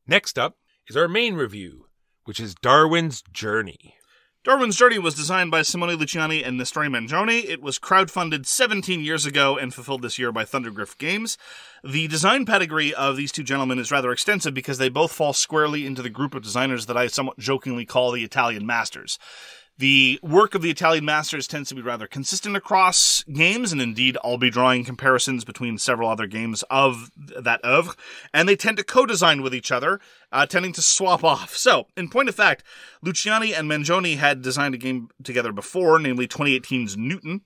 Next up is our main review, which is Darwin's Journey. Darwin's Journey was designed by Simone Luciani and Nestori Mangione. It was crowdfunded 17 years ago and fulfilled this year by Thundergriff Games. The design pedigree of these two gentlemen is rather extensive because they both fall squarely into the group of designers that I somewhat jokingly call the Italian Masters. The work of the Italian Masters tends to be rather consistent across games, and indeed I'll be drawing comparisons between several other games of that oeuvre, and they tend to co-design with each other, tending to swap off. So, in point of fact, Luciani and Mangione had designed a game together before, namely 2018's Newton.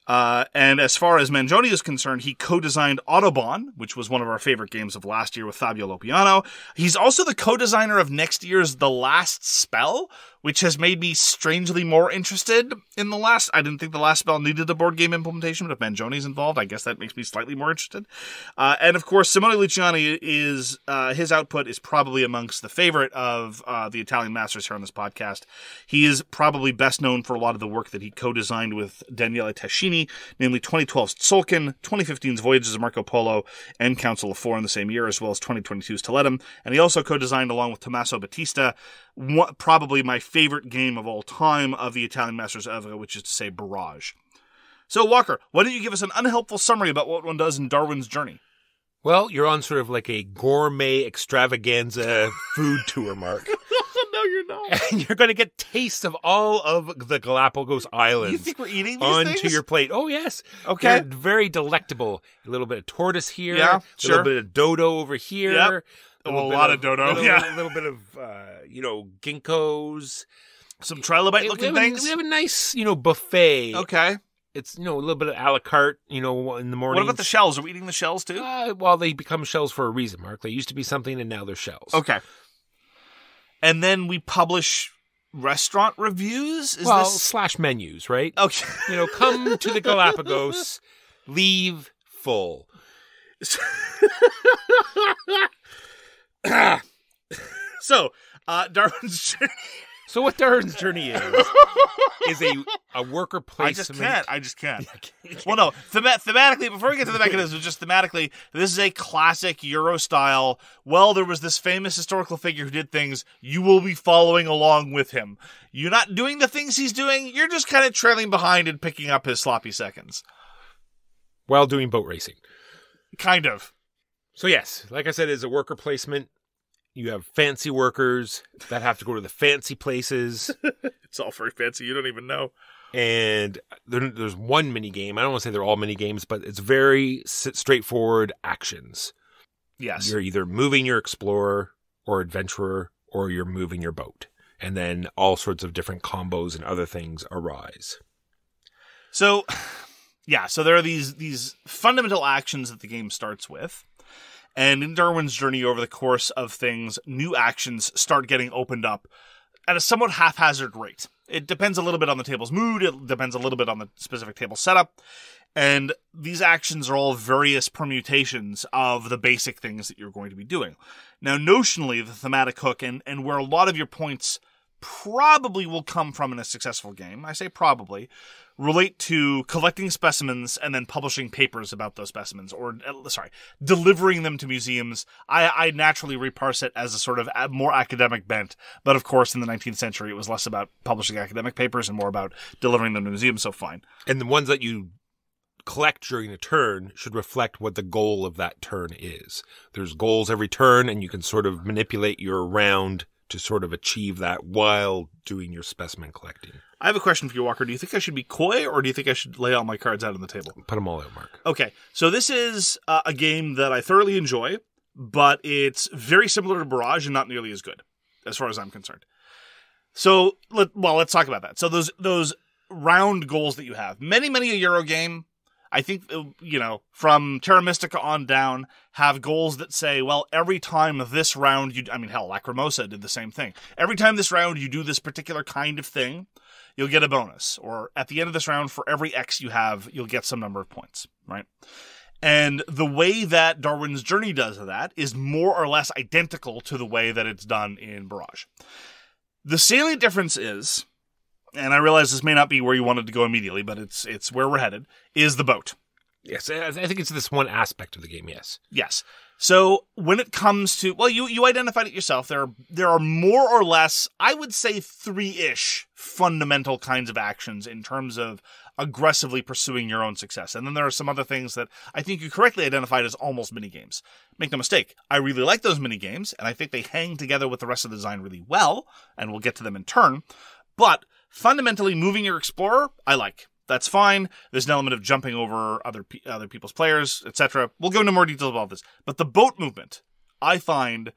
And as far as Mangione is concerned, he co-designed Autobahn, which was one of our favorite games of last year with Fabio Lopiano. He's also the co-designer of next year's The Last Spell, which has made me strangely more interested in The Last. I didn't think The Last Spell needed a board game implementation, but if Mangione's involved, I guess that makes me slightly more interested. And of course, Simone Luciani is, his output is probably amongst the favorite of the Italian Masters here on this podcast. He is probably best known for a lot of the work that he co-designed with Daniele Tascini, namely 2012's Tzolk'in, 2015's Voyages of Marco Polo, and Council of Four in the same year, as well as 2022's Toledo. And he also co-designed, along with Tommaso Battista, probably my favorite game of all time of the Italian Masters oeuvre, which is to say Barrage. So, Walker, why don't you give us an unhelpful summary about what one does in Darwin's Journey? Well, you're on sort of like a gourmet extravaganza food tour, Mark. No, you're not. And you're going to get taste of all of the Galapagos Islands. You think we're eating these onto things? your plate. Oh, yes. Okay. They're very delectable. A little bit of tortoise here. Yeah, a sure. little bit of dodo over here. Yep. A little lot bit of dodo, little, yeah. A little bit of, ginkgos. Some trilobite-looking things? We have a nice, buffet. Okay. It's, a little bit of a la carte, in the morning. What about the shells? Are we eating the shells, too? Well, they become shells for a reason, Mark. They used to be something, and now they're shells. Okay. And then we publish restaurant reviews? / menus, right? Okay. Come to the Galapagos, leave full. So, Darwin's Journey. So what Darwin's Journey is a worker placement. I just can't. Well, no, thematically, before we get to the mechanism, just thematically, this is a classic Euro style. Well, there was this famous historical figure who did things. You will be following along with him. You're not doing the things he's doing. You're just kind of trailing behind and picking up his sloppy seconds. while doing boat racing. Kind of. So yes, like I said, it's a worker placement. You have fancy workers that have to go to the fancy places. It's all very fancy. You don't even know. And there's one mini game. I don't want to say they're all mini games, but it's very straightforward actions. Yes. You're either moving your explorer or adventurer, or you're moving your boat. And then all sorts of different combos and other things arise. So, yeah, so there are these fundamental actions that the game starts with. And in Darwin's journey over the course of things, new actions start getting opened up at a somewhat haphazard rate. It depends a little bit on the table's mood. It depends a little bit on the specific table setup. And these actions are all various permutations of the basic things that you're going to be doing. Now, notionally, the thematic hook and where a lot of your points probably will come from in a successful game, I say probably, relate to collecting specimens and then publishing papers about those specimens, or, delivering them to museums. I naturally reparse it as a sort of more academic bent, but of course in the 19th century it was less about publishing academic papers and more about delivering them to museums, so fine. And the ones that you collect during a turn should reflect what the goal of that turn is. There's goals every turn, and you can sort of manipulate your round to sort of achieve that while doing your specimen collecting. I have a question for you, Walker. Do you think I should be coy, or do you think I should lay all my cards out on the table? Put them all out, Mark. Okay, so this is a game that I thoroughly enjoy, but it's very similar to Barrage and not nearly as good, as far as I'm concerned. So, let's talk about that. So those round goals that you have, many a Euro game, I think, from Terra Mystica on down, have goals that say, well, every time this round Lacrimosa did the same thing. Every time this round you do this particular kind of thing, you'll get a bonus. Or at the end of this round, for every X you have, you'll get some number of points, right? And the way that Darwin's Journey does that is more or less identical to the way that it's done in Barrage. The salient difference is, and I realize this may not be where you wanted to go immediately, but it's where we're headed, is the boat. Yes, I think it's this one aspect of the game, yes. Yes. So when it comes to, well, you identified it yourself. There are more or less, I would say 3-ish fundamental kinds of actions in terms of aggressively pursuing your own success. And then there are some other things that I think you correctly identified as almost mini-games. Make no mistake, I really like those mini-games, and I think they hang together with the rest of the design really well, and we'll get to them in turn. But fundamentally, moving your explorer, I like. That's fine. There's an element of jumping over other people's players, etc. We'll go into more details about this. But the boat movement, I find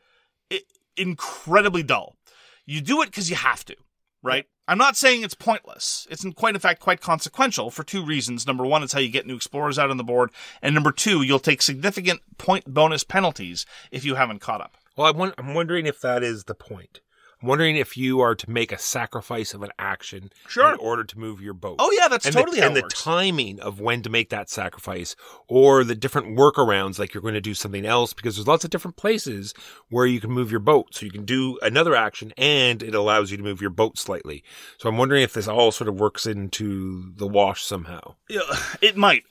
incredibly dull. You do it because you have to, right? I'm not saying it's pointless. It's in fact, quite consequential for two reasons. Number one, it's how you get new explorers out on the board. And number two, you'll take significant point bonus penalties if you haven't caught up. Well, I'm wondering if that is the point. I'm wondering if you are to make a sacrifice of an action in order to move your boat. Oh, yeah, that's totally how it works. And the timing of when to make that sacrifice, or the different workarounds, like you're going to do something else, because there's lots of different places where you can move your boat. So you can do another action, and it allows you to move your boat slightly. So I'm wondering if this all sort of works into the wash somehow. Yeah, it might.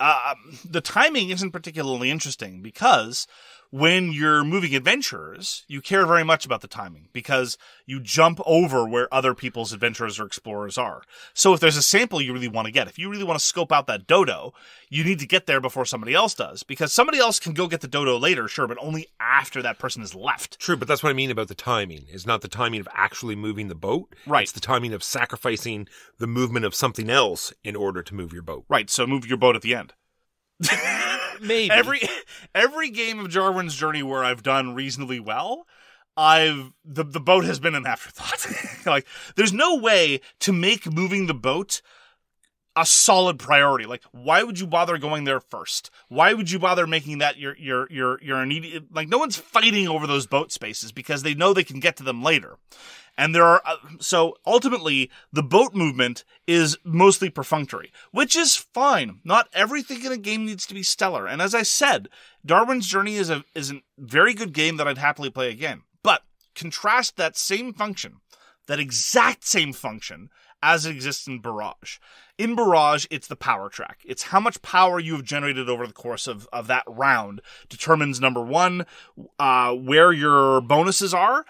The timing isn't particularly interesting, because when you're moving adventurers, you care very much about the timing because you jump over where other people's adventurers or explorers are. So if there's a sample you really want to get, if you really want to scope out that dodo, you need to get there before somebody else does, because somebody else can go get the dodo later, sure, but only after that person is left. True, but that's what I mean about the timing. It's not the timing of actually moving the boat. Right. It's the timing of sacrificing the movement of something else in order to move your boat. Right, so move your boat at the end. Maybe. Every game of Darwin's Journey where I've done reasonably well, the boat has been an afterthought. Like, there's no way to make moving the boat a solid priority. Like, why would you bother going there first? Why would you bother making that your immediate, like, no one's fighting over those boat spaces because they know they can get to them later. And there are, so ultimately, the boat movement is mostly perfunctory, which is fine. Not everything in a game needs to be stellar. And as I said, Darwin's Journey is a very good game that I'd happily play again. But contrast that same function, that exact same function, as it exists in Barrage. In Barrage, it's the power track. It's how much power you have generated over the course of that round determines, number one, where your bonuses are,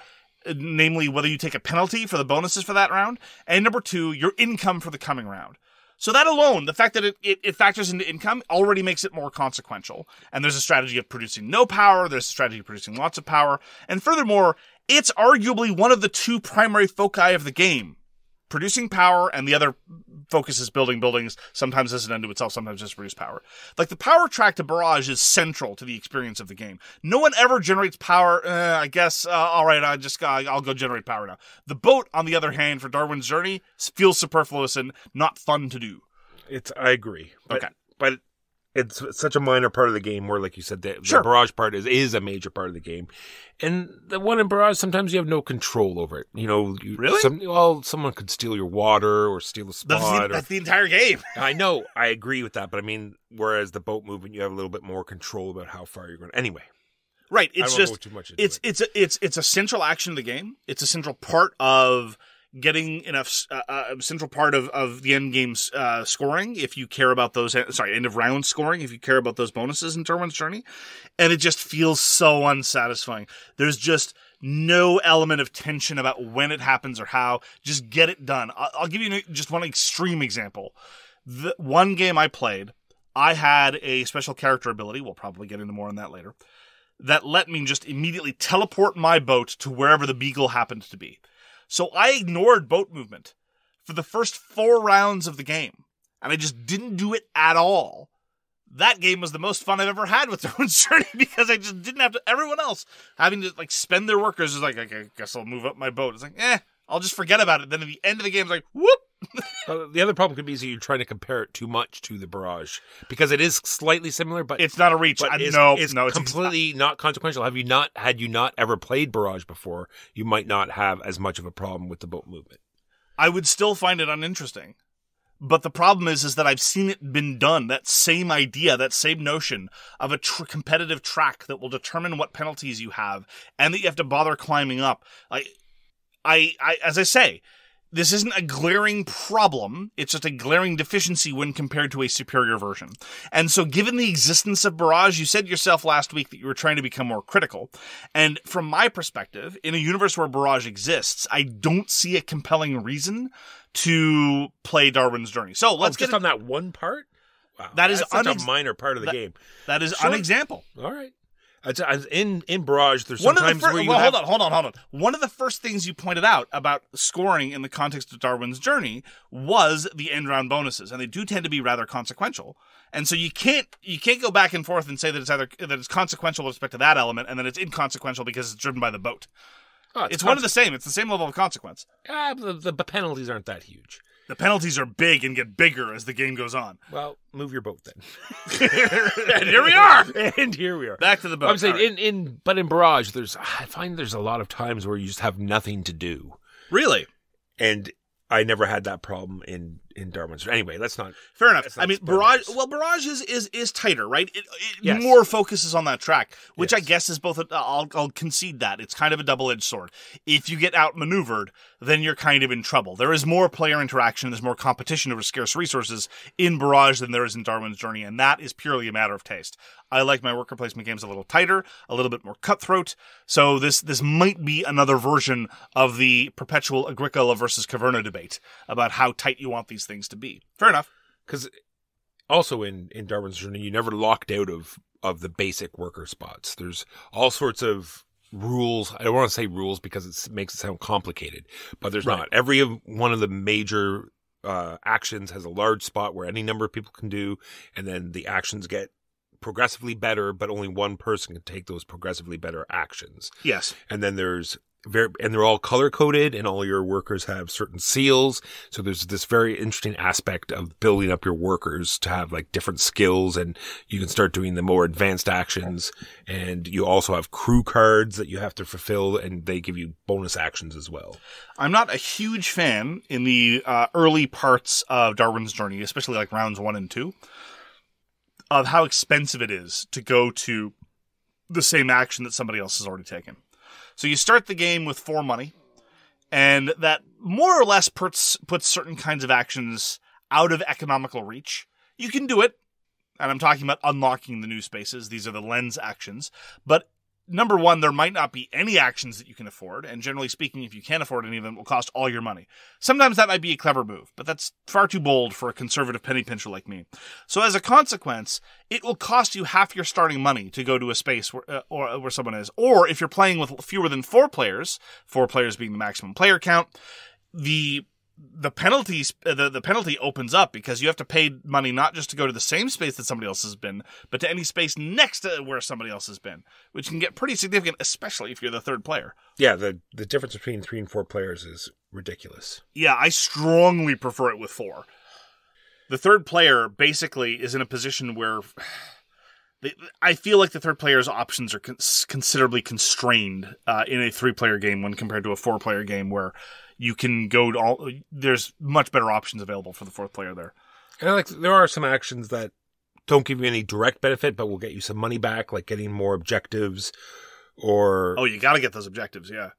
namely whether you take a penalty for the bonuses for that round, and number two, your income for the coming round. So that alone, the fact that it factors into income already makes it more consequential. And there's a strategy of producing no power, there's a strategy of producing lots of power, and furthermore, it's arguably one of the two primary foci of the game. Producing power, and the other focus is building buildings, sometimes as an end to itself, sometimes just produce power. Like, the power track to Barrage is central to the experience of the game. No one ever generates power, I guess, alright, I'll go generate power now. The boat, on the other hand, for Darwin's Journey, feels superfluous and not fun to do. I agree. But it's such a minor part of the game where, like you said, the Barrage part is a major part of the game. And the one in Barrage, sometimes you have no control over it. Really? Someone could steal your water or steal a spot. That's the entire game. I know. I agree with that. But I mean, whereas the boat movement, you have a little bit more control about how far you're going. Anyway. Right. It's I won't go too much into it. It's a central action of the game. It's a central part of getting enough central part of the end game's scoring, if you care about those, end of round scoring, if you care about those bonuses in Darwin's Journey, and it just feels so unsatisfying. There's just no element of tension about when it happens or how. Just get it done. I'll give you just one extreme example. The one game I played, I had a special character ability, we'll probably get into more on that later, that let me just immediately teleport my boat to wherever the beagle happened to be. So I ignored boat movement for the first 4 rounds of the game, and I just didn't do it at all. That game was the most fun I've ever had with Darwin's Journey because I just didn't have to. Everyone else having to spend their workers is like, I guess I'll move up my boat. It's like, I'll just forget about it. Then at the end of the game, it's like, whoop. The other problem could be you're trying to compare it too much to the Barrage because it is slightly similar, but it's not a reach. It's completely not consequential. Had you not ever played Barrage before, you might not have as much of a problem with the boat movement. I would still find it uninteresting. But the problem is that I've seen it been done. That same idea, that same notion of a competitive track that will determine what penalties you have and that you have to bother climbing up. As I say, this isn't a glaring problem. It's just a glaring deficiency when compared to a superior version. And so given the existence of Barrage, you said yourself last week that you were trying to become more critical. And from my perspective, in a universe where Barrage exists, I don't see a compelling reason to play Darwin's Journey. So let's get on that one part. Wow, that's such a minor part of the game. That is an example. All right. In Barrage, there's sometimes where you hold on. One of the first things you pointed out about scoring in the context of Darwin's Journey was the end round bonuses, and they do tend to be rather consequential. And so you can't go back and forth and say that it's consequential with respect to that element, and then it's inconsequential because it's driven by the boat. Oh, it's one of the same. It's the same level of consequence. The penalties aren't that huge. The penalties are big and get bigger as the game goes on. Well, move your boat then. And here we are. And here we are. Back to the boat. I'm saying but in Barrage, I find there's a lot of times where you just have nothing to do. Really? And I never had that problem in Darwin's. Anyway, let's not. Fair enough. I mean, Barrage. Well, Barrage is tighter, right? It more focuses on that track, which I guess is both. I'll concede that it's kind of a double-edged sword. If you get outmaneuvered, then you're kind of in trouble. There is more player interaction. There's more competition over scarce resources in Barrage than there is in Darwin's Journey, and that is purely a matter of taste. I like my worker placement games a little tighter, a little bit more cutthroat. So this might be another version of the perpetual Agricola versus Caverna debate about how tight you want these things to be. Fair enough. Because also in Darwin's Journey, you never locked out of the basic worker spots. There's all sorts of rules. I don't want to say rules because it makes it sound complicated, but there's not. Every one of the major actions has a large spot where any number of people can do, and then the actions get progressively better, but only one person can take those progressively better actions. Yes. And then they're all color coded, and all your workers have certain seals. So there's this very interesting aspect of building up your workers to have different skills, and you can start doing the more advanced actions. And you also have crew cards that you have to fulfill, and they give you bonus actions as well. I'm not a huge fan in the early parts of Darwin's Journey, especially rounds 1 and 2, of how expensive it is to go to the same action that somebody else has already taken. So you start the game with 4 money, and that more or less puts certain kinds of actions out of economical reach. You can do it, and I'm talking about unlocking the new spaces. These are the lens actions. But number one, there might not be any actions that you can afford, and generally speaking, if you can't afford any of them, it will cost all your money. Sometimes that might be a clever move, but that's far too bold for a conservative penny pincher like me. So as a consequence, it will cost you half your starting money to go to a space where someone is. Or if you're playing with fewer than 4 players being the maximum player count, the penalty opens up because you have to pay money not just to go to the same space that somebody else has been, but to any space next to where somebody else has been, which can get pretty significant, especially if you're the third player. Yeah, the difference between 3 and 4 players is ridiculous. Yeah, I strongly prefer it with 4. The third player basically is in a position where I feel like the third player's options are considerably constrained in a 3-player game when compared to a 4-player game where you can go to there's much better options available for the 4th player there. And there are some actions that don't give you any direct benefit, but will get you some money back, like getting more objectives, or you got to get those objectives, yeah.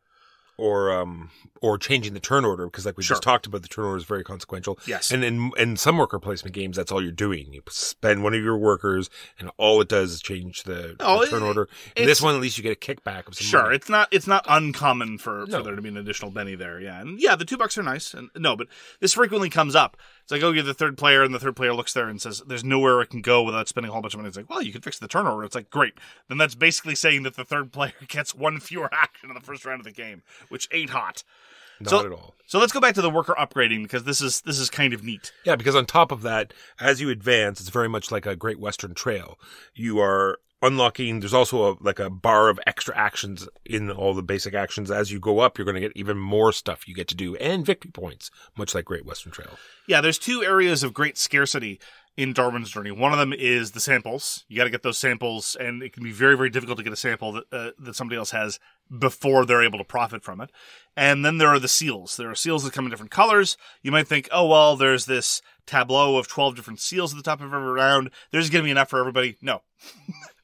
Or changing the turn order, because like we just talked about, the turn order is very consequential. Yes. And in some worker placement games, that's all you're doing. You spend one of your workers, and all it does is change the turn order. In this one, at least you get a kickback of some money. It's not uncommon for there to be an additional Benny there, yeah. And yeah, the $2 are nice. But this frequently comes up. It's like, you're the third player, and the third player looks there and says, there's nowhere I can go without spending a whole bunch of money. It's like, well, you can fix the turn order. It's like, great. Then that's basically saying that the third player gets 1 fewer action in the first round of the game, which ain't hot. Not at all. So let's go back to the worker upgrading, because this is kind of neat. Yeah, because on top of that, as you advance, it's very much like a Great Western Trail. You are unlocking, there's also a bar of extra actions in all the basic actions. As you go up, you're going to get even more stuff you get to do, and victory points, much like Great Western Trail. Yeah, there's 2 areas of great scarcity in Darwin's Journey. One of them is the samples. You got to get those samples, and it can be very, very difficult to get a sample that somebody else has before they're able to profit from it. And then there are the seals. There are seals that come in different colors. You might think, there's this tableau of 12 different seals at the top of every round. There's going to be enough for everybody. No.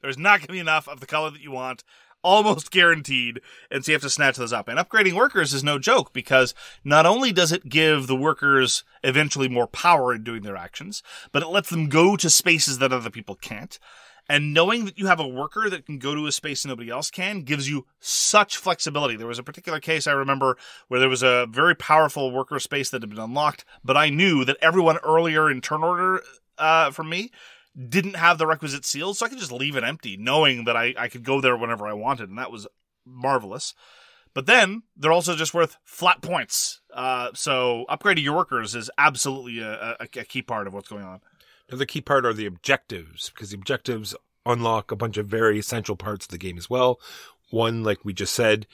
There's not going to be enough of the color that you want. Almost guaranteed, and so you have to snatch those up. And upgrading workers is no joke, because not only does it give the workers eventually more power in doing their actions, but it lets them go to spaces that other people can't. And knowing that you have a worker that can go to a space nobody else can gives you such flexibility. There was a particular case I remember where there was a very powerful worker space that had been unlocked, but I knew that everyone earlier in turn order from me didn't have the requisite seals, so I could just leave it empty, knowing that I could go there whenever I wanted, and that was marvelous. But then, they're also just worth flat points. So upgrading your workers is absolutely a key part of what's going on. Another key part are the objectives, because the objectives unlock a bunch of very essential parts of the game as well. One, like we just said,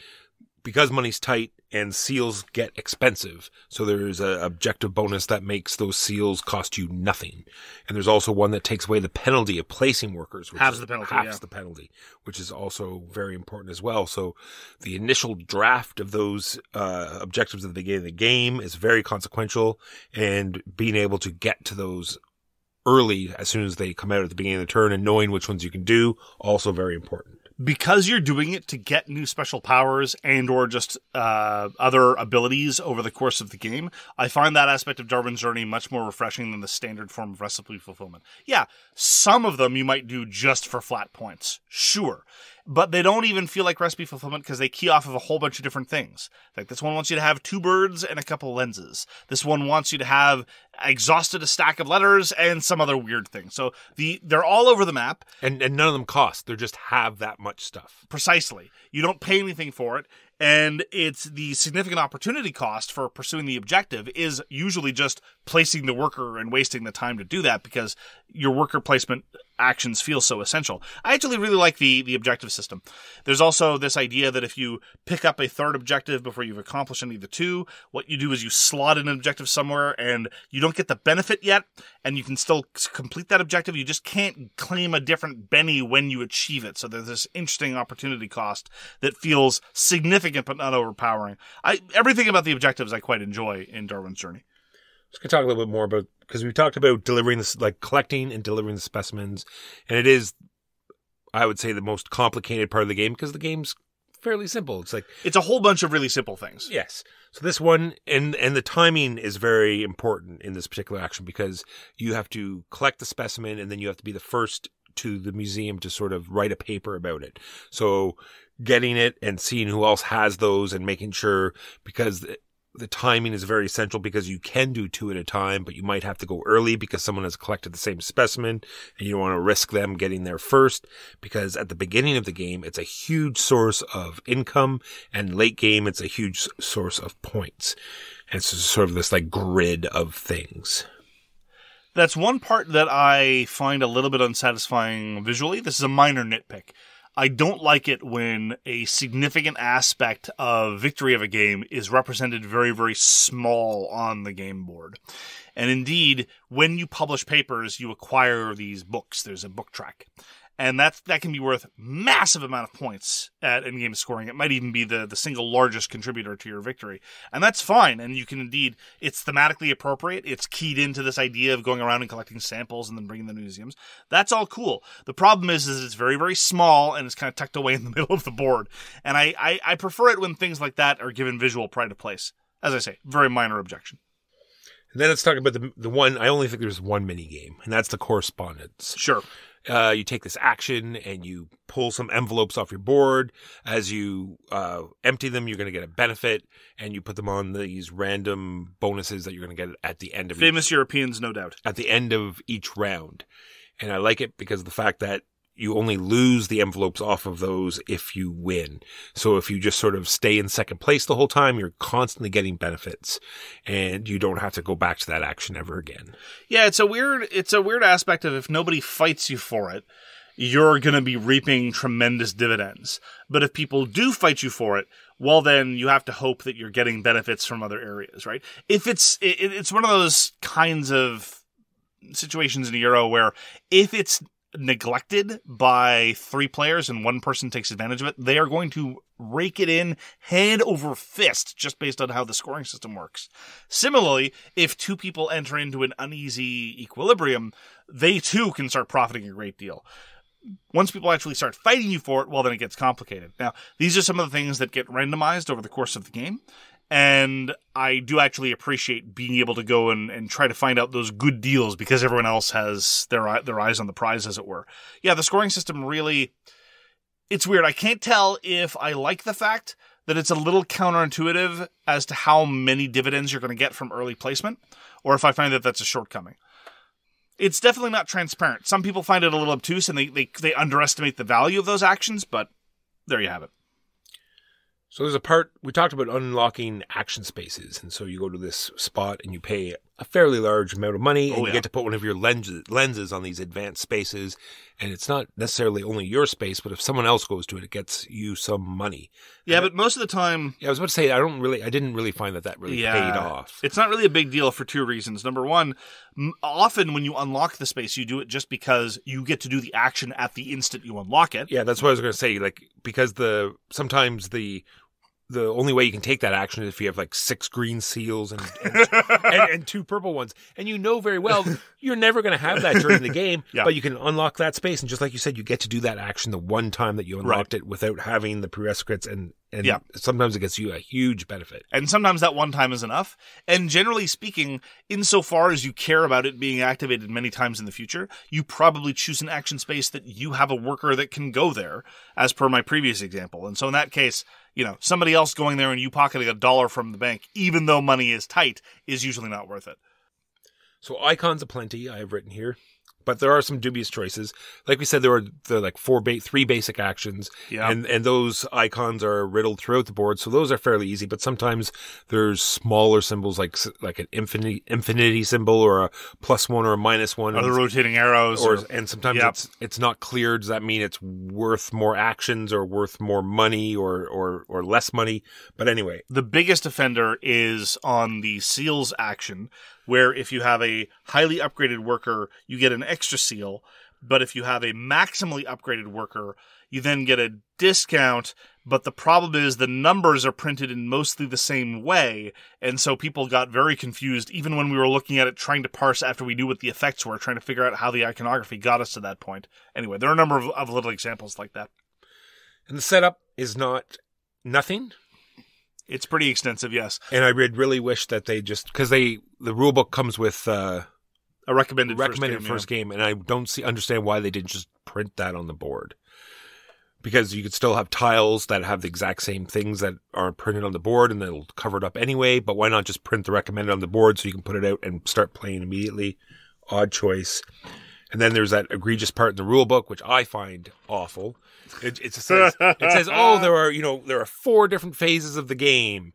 because money's tight and seals get expensive, so there's an objective bonus that makes those seals cost you nothing. And there's also one that takes away the penalty of placing workers, which halves the penalty, which is also very important as well. So the initial draft of those objectives at the beginning of the game is very consequential, and being able to get to those early as soon as they come out at the beginning of the turn and knowing which ones you can do, also very important. Because you're doing it to get new special powers and or just other abilities over the course of the game, I find that aspect of Darwin's Journey much more refreshing than the standard form of recipe fulfillment. Yeah, some of them you might do just for flat points, sure. But they don't even feel like recipe fulfillment because they key off of a whole bunch of different things. Like this one wants you to have 2 birds and a couple lenses. This one wants you to have exhausted a stack of letters and some other weird thing. So they're all over the map. And none of them cost. They just have that much stuff. Precisely. You don't pay anything for it. And it's the significant opportunity cost for pursuing the objective is usually just placing the worker and wasting the time to do that because your worker placement actions feel so essential. I actually really like the objective system. There's also this idea that if you pick up a third objective before you've accomplished any of the 2, what you do is you slot in an objective somewhere and you don't get the benefit yet, and you can still complete that objective. You just can't claim a different Benny when you achieve it. So there's this interesting opportunity cost that feels significant but not overpowering. Everything about the objectives I quite enjoy in Darwin's Journey. Just going to talk a little bit more about, because we've talked about delivering this, like collecting and delivering the specimens, and it is, I would say, the most complicated part of the game because the game's fairly simple. It's a whole bunch of really simple things. Yes. So this one, and the timing is very important in this particular action because you have to collect the specimen and then you have to be the first to the museum to sort of write a paper about it. So getting it and seeing who else has those and making sure, because the timing is very essential, because you can do 2 at a time, but you might have to go early because someone has collected the same specimen and you don't want to risk them getting there first, because at the beginning of the game, it's a huge source of income, and late game, it's a huge source of points. And it's sort of this like grid of things. That's one part that I find a little bit unsatisfying visually. This is a minor nitpick. I don't like it when a significant aspect of victory of a game is represented very, very small on the game board. And indeed, when you publish papers, you acquire these books. There's a book track. And that can be worth massive amount of points at endgame scoring. It might even be the single largest contributor to your victory. And that's fine. And you can indeed, it's thematically appropriate. It's keyed into this idea of going around and collecting samples and then bringing them to museums. That's all cool. The problem is it's very, very small and it's kind of tucked away in the middle of the board. And I prefer it when things like that are given visual pride of place. As I say, very minor objection. And then let's talk about the one, I only think there's one mini game, and that's the correspondence. Sure. You take this action and you pull some envelopes off your board. As you empty them, you're going to get a benefit, and you put them on these random bonuses that you're going to get at the end of Famous Europeans, no doubt. At the end of each round. And I like it because of the fact that you only lose the envelopes off of those if you win. So if you just sort of stay in second place the whole time, you're constantly getting benefits, and you don't have to go back to that action ever again. Yeah, it's a weird aspect of if nobody fights you for it, you're going to be reaping tremendous dividends. But if people do fight you for it, well, then you have to hope that you're getting benefits from other areas, right? If it's one of those kinds of situations in a Euro where if it's neglected by 3 players and one person takes advantage of it, they are going to rake it in hand over fist just based on how the scoring system works. Similarly, if 2 people enter into an uneasy equilibrium, they too can start profiting a great deal. Once people actually start fighting you for it, well, then it gets complicated. Now, these are some of the things that get randomized over the course of the game. And I do actually appreciate being able to go and try to find out those good deals because everyone else has their eyes on the prize, as it were. Yeah, the scoring system really, it's weird. I can't tell if I like the fact that it's a little counterintuitive as to how many dividends you're going to get from early placement, or if I find that that's a shortcoming. It's definitely not transparent. Some people find it a little obtuse and they underestimate the value of those actions, but there you have it. So there's a part, we talked about unlocking action spaces. And so you go to this spot and you pay a fairly large amount of money and you get to put one of your lenses on these advanced spaces. And it's not necessarily only your space, but if someone else goes to it, it gets you some money. Yeah, but most of the time... Yeah, I was about to say, I didn't really find that really paid off. It's not really a big deal for 2 reasons. Number one, often when you unlock the space, you do it just because you get to do the action at the instant you unlock it. Yeah, that's what I was going to say. Like, because sometimes the only way you can take that action is if you have like 6 green seals and 2 purple ones. And you know very well you're never going to have that during the game, but you can unlock that space. And just like you said, you get to do that action the one time that you unlocked it without having the prerequisites. And sometimes it gets you a huge benefit. And sometimes that one time is enough. And generally speaking, insofar as you care about it being activated many times in the future, you probably choose an action space that you have a worker that can go there, as per my previous example. And so in that case, somebody else going there and you pocketing $1 from the bank, even though money is tight, is usually not worth it. So icons aplenty, I have written here. But there are some dubious choices. Like we said, there are like 3 basic actions, and those icons are riddled throughout the board. So those are fairly easy. But sometimes there's smaller symbols like an infinity symbol or a +1 or a -1, or the rotating arrows, and sometimes it's not clear. Does that mean it's worth more actions or worth more money or less money? But anyway, the biggest offender is on the seals action, where if you have a highly upgraded worker, you get an extra seal, but if you have a maximally upgraded worker, you then get a discount, but the problem is the numbers are printed in mostly the same way, and so people got very confused, even when we were looking at it, trying to parse after we knew what the effects were, trying to figure out how the iconography got us to that point. Anyway, there are a number of little examples like that. And the setup is not nothing. It's pretty extensive, yes. And I really wish that they just, because the rulebook comes with a recommended first game, and I don't understand why they didn't just print that on the board. because you could still have tiles that have the exact same things that are printed on the board and it'll cover it up anyway, but why not just print the recommended on the board so you can put it out and start playing immediately? Odd choice. And then there's that egregious part in the rule book, which I find awful. It says, oh, there are 4 different phases of the game,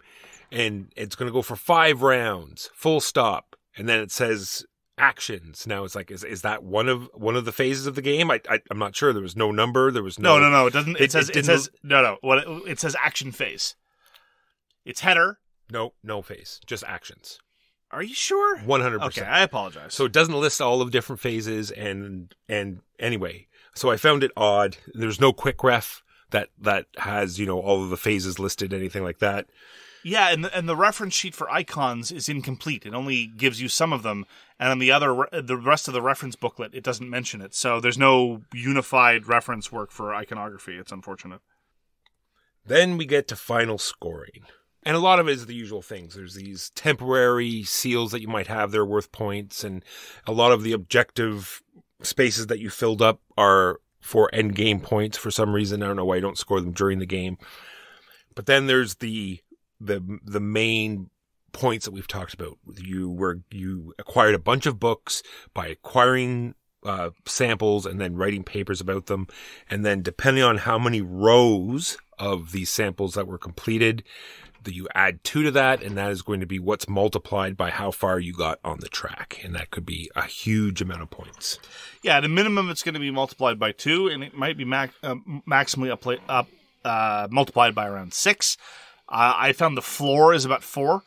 and it's going to go for 5 rounds, full stop. And then it says actions. Now it's like, is that one of the phases of the game? I'm not sure. There was no number. There was no. No. It doesn't. It says no. It says action phase. It's header. No phase. Just actions. Are you sure? 100%. Okay, I apologize. So it doesn't list all of different phases, and anyway, so I found it odd. There's no quick ref that has all of the phases listed, anything like that. Yeah, and the reference sheet for icons is incomplete. It only gives you some of them, and on the rest of the reference booklet, it doesn't mention it. So there's no unified reference work for iconography. It's unfortunate. Then we get to final scoring. And a lot of it is the usual things. There's these temporary seals that you might have that are worth points, and a lot of the objective spaces that you filled up are for end game points for some reason. I don't know why you don't score them during the game. But then there's the main points that we've talked about. You acquired a bunch of books by acquiring samples and then writing papers about them, and then depending on how many rows of these samples that were completed, you add 2 to that, and that is going to be what's multiplied by how far you got on the track, and that could be a huge amount of points. Yeah, at a minimum, it's going to be multiplied by 2, and it might be maximally multiplied by around 6. I found the floor is about 4,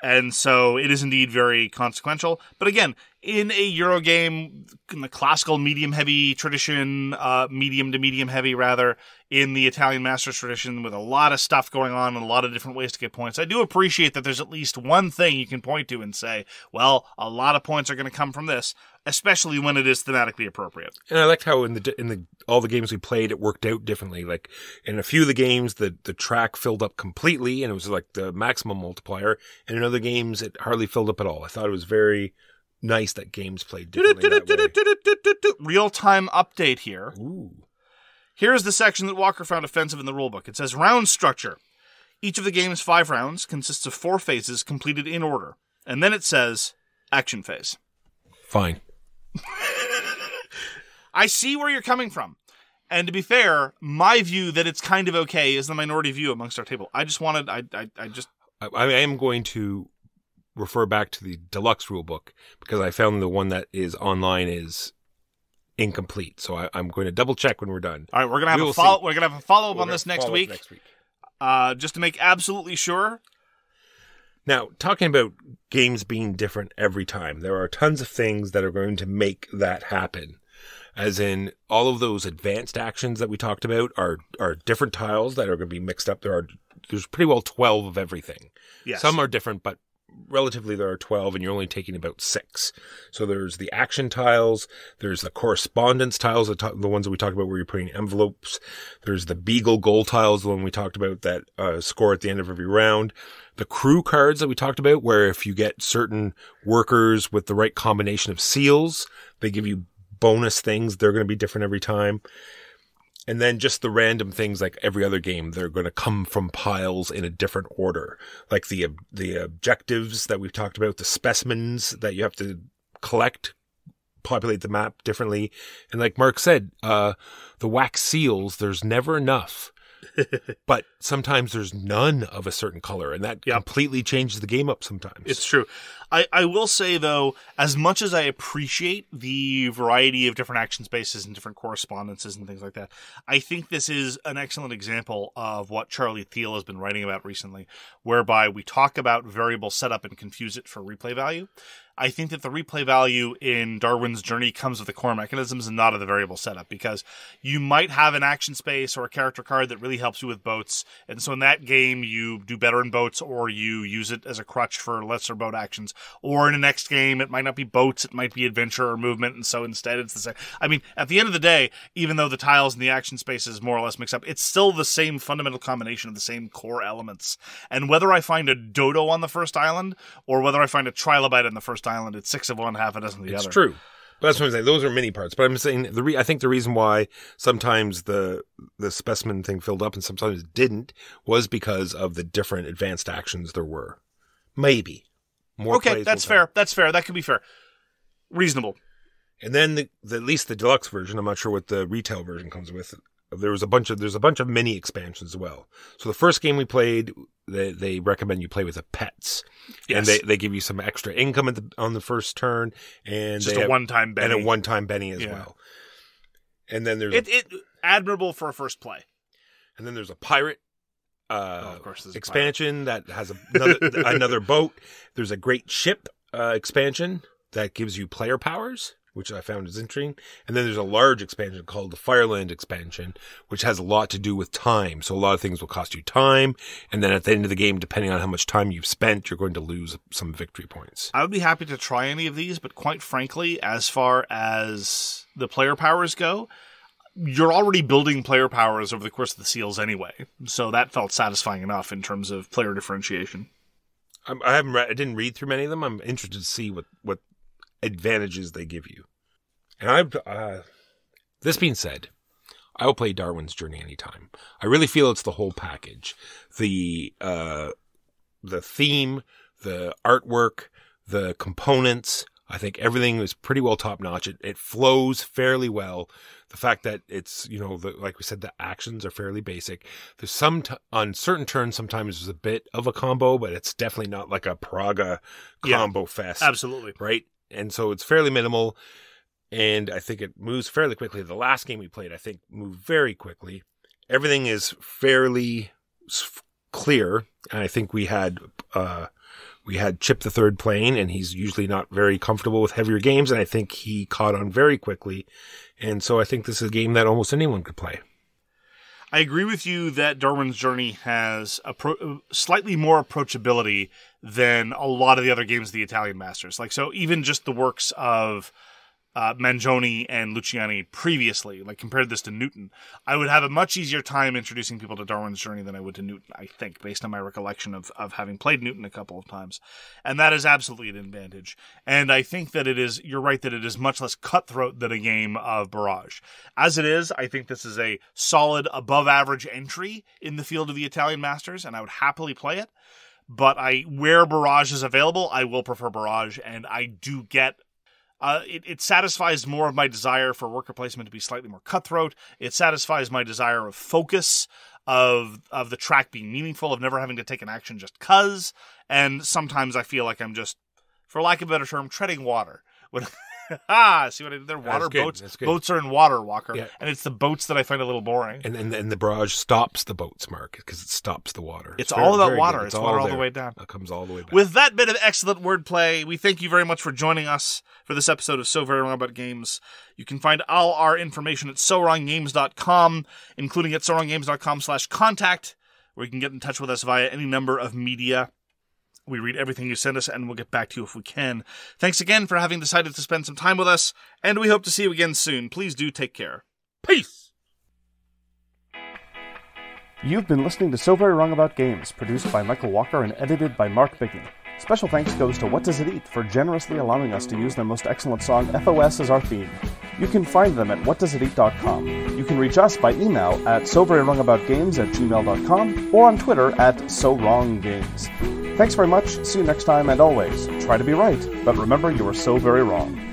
and so it is indeed very consequential. But again, in a Euro game, in the classical medium-heavy tradition, medium to medium-heavy rather, in the Italian Masters tradition, with a lot of stuff going on and a lot of different ways to get points, I do appreciate that there's at least one thing you can point to and say, well, a lot of points are going to come from this, especially when it is thematically appropriate. And I liked how in the all the games we played, it worked out differently. Like in a few of the games, the track filled up completely, and it was like the maximum multiplier. And in other games, it hardly filled up at all. I thought it was very nice that games played differently that way. Real-time update here. Ooh. Here's the section that Walker found offensive in the rulebook. It says round structure. Each of the game's 5 rounds consists of 4 phases completed in order. And then it says action phase. Fine. I see where you're coming from. And to be fair, my view that it's kind of okay is the minority view amongst our table. I am going to refer back to the deluxe rulebook because I found the one that is online is incomplete. So I'm going to double check when we're done. All right, we're going to have a follow up on this next week. Just to make absolutely sure. Now, talking about games being different every time, there are tons of things that are going to make that happen. As in, all of those advanced actions that we talked about are different tiles that are going to be mixed up. There's pretty well 12 of everything. Yes. Some are different, but relatively there are 12, and you're only taking about 6. So there's the action tiles, there's the correspondence tiles, the ones that we talked about where you're putting envelopes. There's the Beagle goal tiles, the one we talked about that score at the end of every round. The crew cards that we talked about, where if you get certain workers with the right combination of seals, they give you bonus things. They're going to be different every time. And then just the random things like every other game, they're going to come from piles in a different order. Like the objectives that we've talked about, the specimens that you have to collect, populate the map differently. And like Mark said, the wax seals, there's never enough. But sometimes there's none of a certain color, and that completely changes the game up sometimes. It's true. I will say, though, as much as I appreciate the variety of different action spaces and different correspondences and things like that, I think this is an excellent example of what Charlie Thiel has been writing about recently, whereby we talk about variable setup and confuse it for replay value. I think that the replay value in Darwin's Journey comes with the core mechanisms and not of the variable setup, because you might have an action space or a character card that really helps you with boats, and so in that game you do better in boats, or you use it as a crutch for lesser boat actions, or in the next game it might not be boats, it might be adventure or movement, and so instead it's the same. I mean, at the end of the day, even though the tiles and the action spaces more or less mix up, it's still the same fundamental combination of the same core elements, and whether I find a dodo on the first island, or whether I find a trilobite on the first island, it's 6 of one, half a dozen of the other. It's true. But that's what I'm saying. Those are mini parts. But I'm saying I think the reason why sometimes the specimen thing filled up and sometimes it didn't was because of the different advanced actions there were. Maybe. More okay, that's fair. That's fair. That could be fair. Reasonable. And then at least the deluxe version, I'm not sure what the retail version comes with. There's a bunch of mini expansions as well. So the first game we played, they recommend you play with the pets. Yes. And they give you some extra income on the first turn. And just a one-time Benny. And a one-time Benny as well. And then there's admirable for a first play. And then there's a pirate of course there's expansion that has another boat. There's a great ship expansion that gives you player powers, which I found is interesting. And then there's a large expansion called the Fireland expansion, which has a lot to do with time. So a lot of things will cost you time. And then at the end of the game, depending on how much time you've spent, you're going to lose some victory points. I would be happy to try any of these, but quite frankly, as far as the player powers go, you're already building player powers over the course of the seals anyway. So that felt satisfying enough in terms of player differentiation. I didn't read through many of them. I'm interested to see what advantages they give you. And this being said, I will play Darwin's Journey anytime. I really feel it's the whole package. The theme, the artwork, the components, I think everything is pretty well top notch. It flows fairly well. The fact that it's, like we said, the actions are fairly basic. There's on certain turns, sometimes there's a bit of a combo, but it's definitely not like a Praga combo fest. Absolutely. Right? And so it's fairly minimal. And I think it moves fairly quickly. The last game we played, I think, moved very quickly. Everything is fairly clear. And I think we had Chip the Third playing, and he's usually not very comfortable with heavier games. And I think he caught on very quickly. And so I think this is a game that almost anyone could play. I agree with you that Darwin's Journey has slightly more approachability than a lot of the other games of the Italian masters. So even just the works of Mangione and Luciani previously, compared this to Newton, I would have a much easier time introducing people to Darwin's Journey than I would to Newton, I think, based on my recollection of having played Newton a couple of times. And that is absolutely an advantage. And I think that you're right that it is much less cutthroat than a game of Barrage. As it is, I think this is a solid above average entry in the field of the Italian masters, and I would happily play it. But where Barrage is available, I will prefer Barrage, and I do get it satisfies more of my desire for worker placement to be slightly more cutthroat. It satisfies my desire of focus, of the track being meaningful, of never having to take an action just 'cause. And sometimes I feel like I'm just, for lack of a better term, treading water. See what I did there? Water boats. Boats are in water, Walker. Yeah. And it's the boats that I find a little boring. And the barrage stops the boats, Mark, because it stops the water. It's all about water. It's water all the way down. It comes all the way back. With that bit of excellent wordplay, we thank you very much for joining us for this episode of So Very Wrong About Games. You can find all our information at SoWrongGames.com, including at SoWrongGames.com/contact, where you can get in touch with us via any number of media. We read everything you send us, and we'll get back to you if we can. Thanks again for having decided to spend some time with us, and we hope to see you again soon. Please do take care. Peace! You've been listening to So Very Wrong About Games, produced by Michael Walker and edited by Mark Bigney. Special thanks goes to What Does It Eat for generously allowing us to use their most excellent song, FOS, as our theme. You can find them at whatdoesiteat.com. You can reach us by email at soverywrongaboutgames@gmail.com or on Twitter at SoWrongGames. Thanks very much, see you next time, and always, try to be right, but remember you are so very wrong.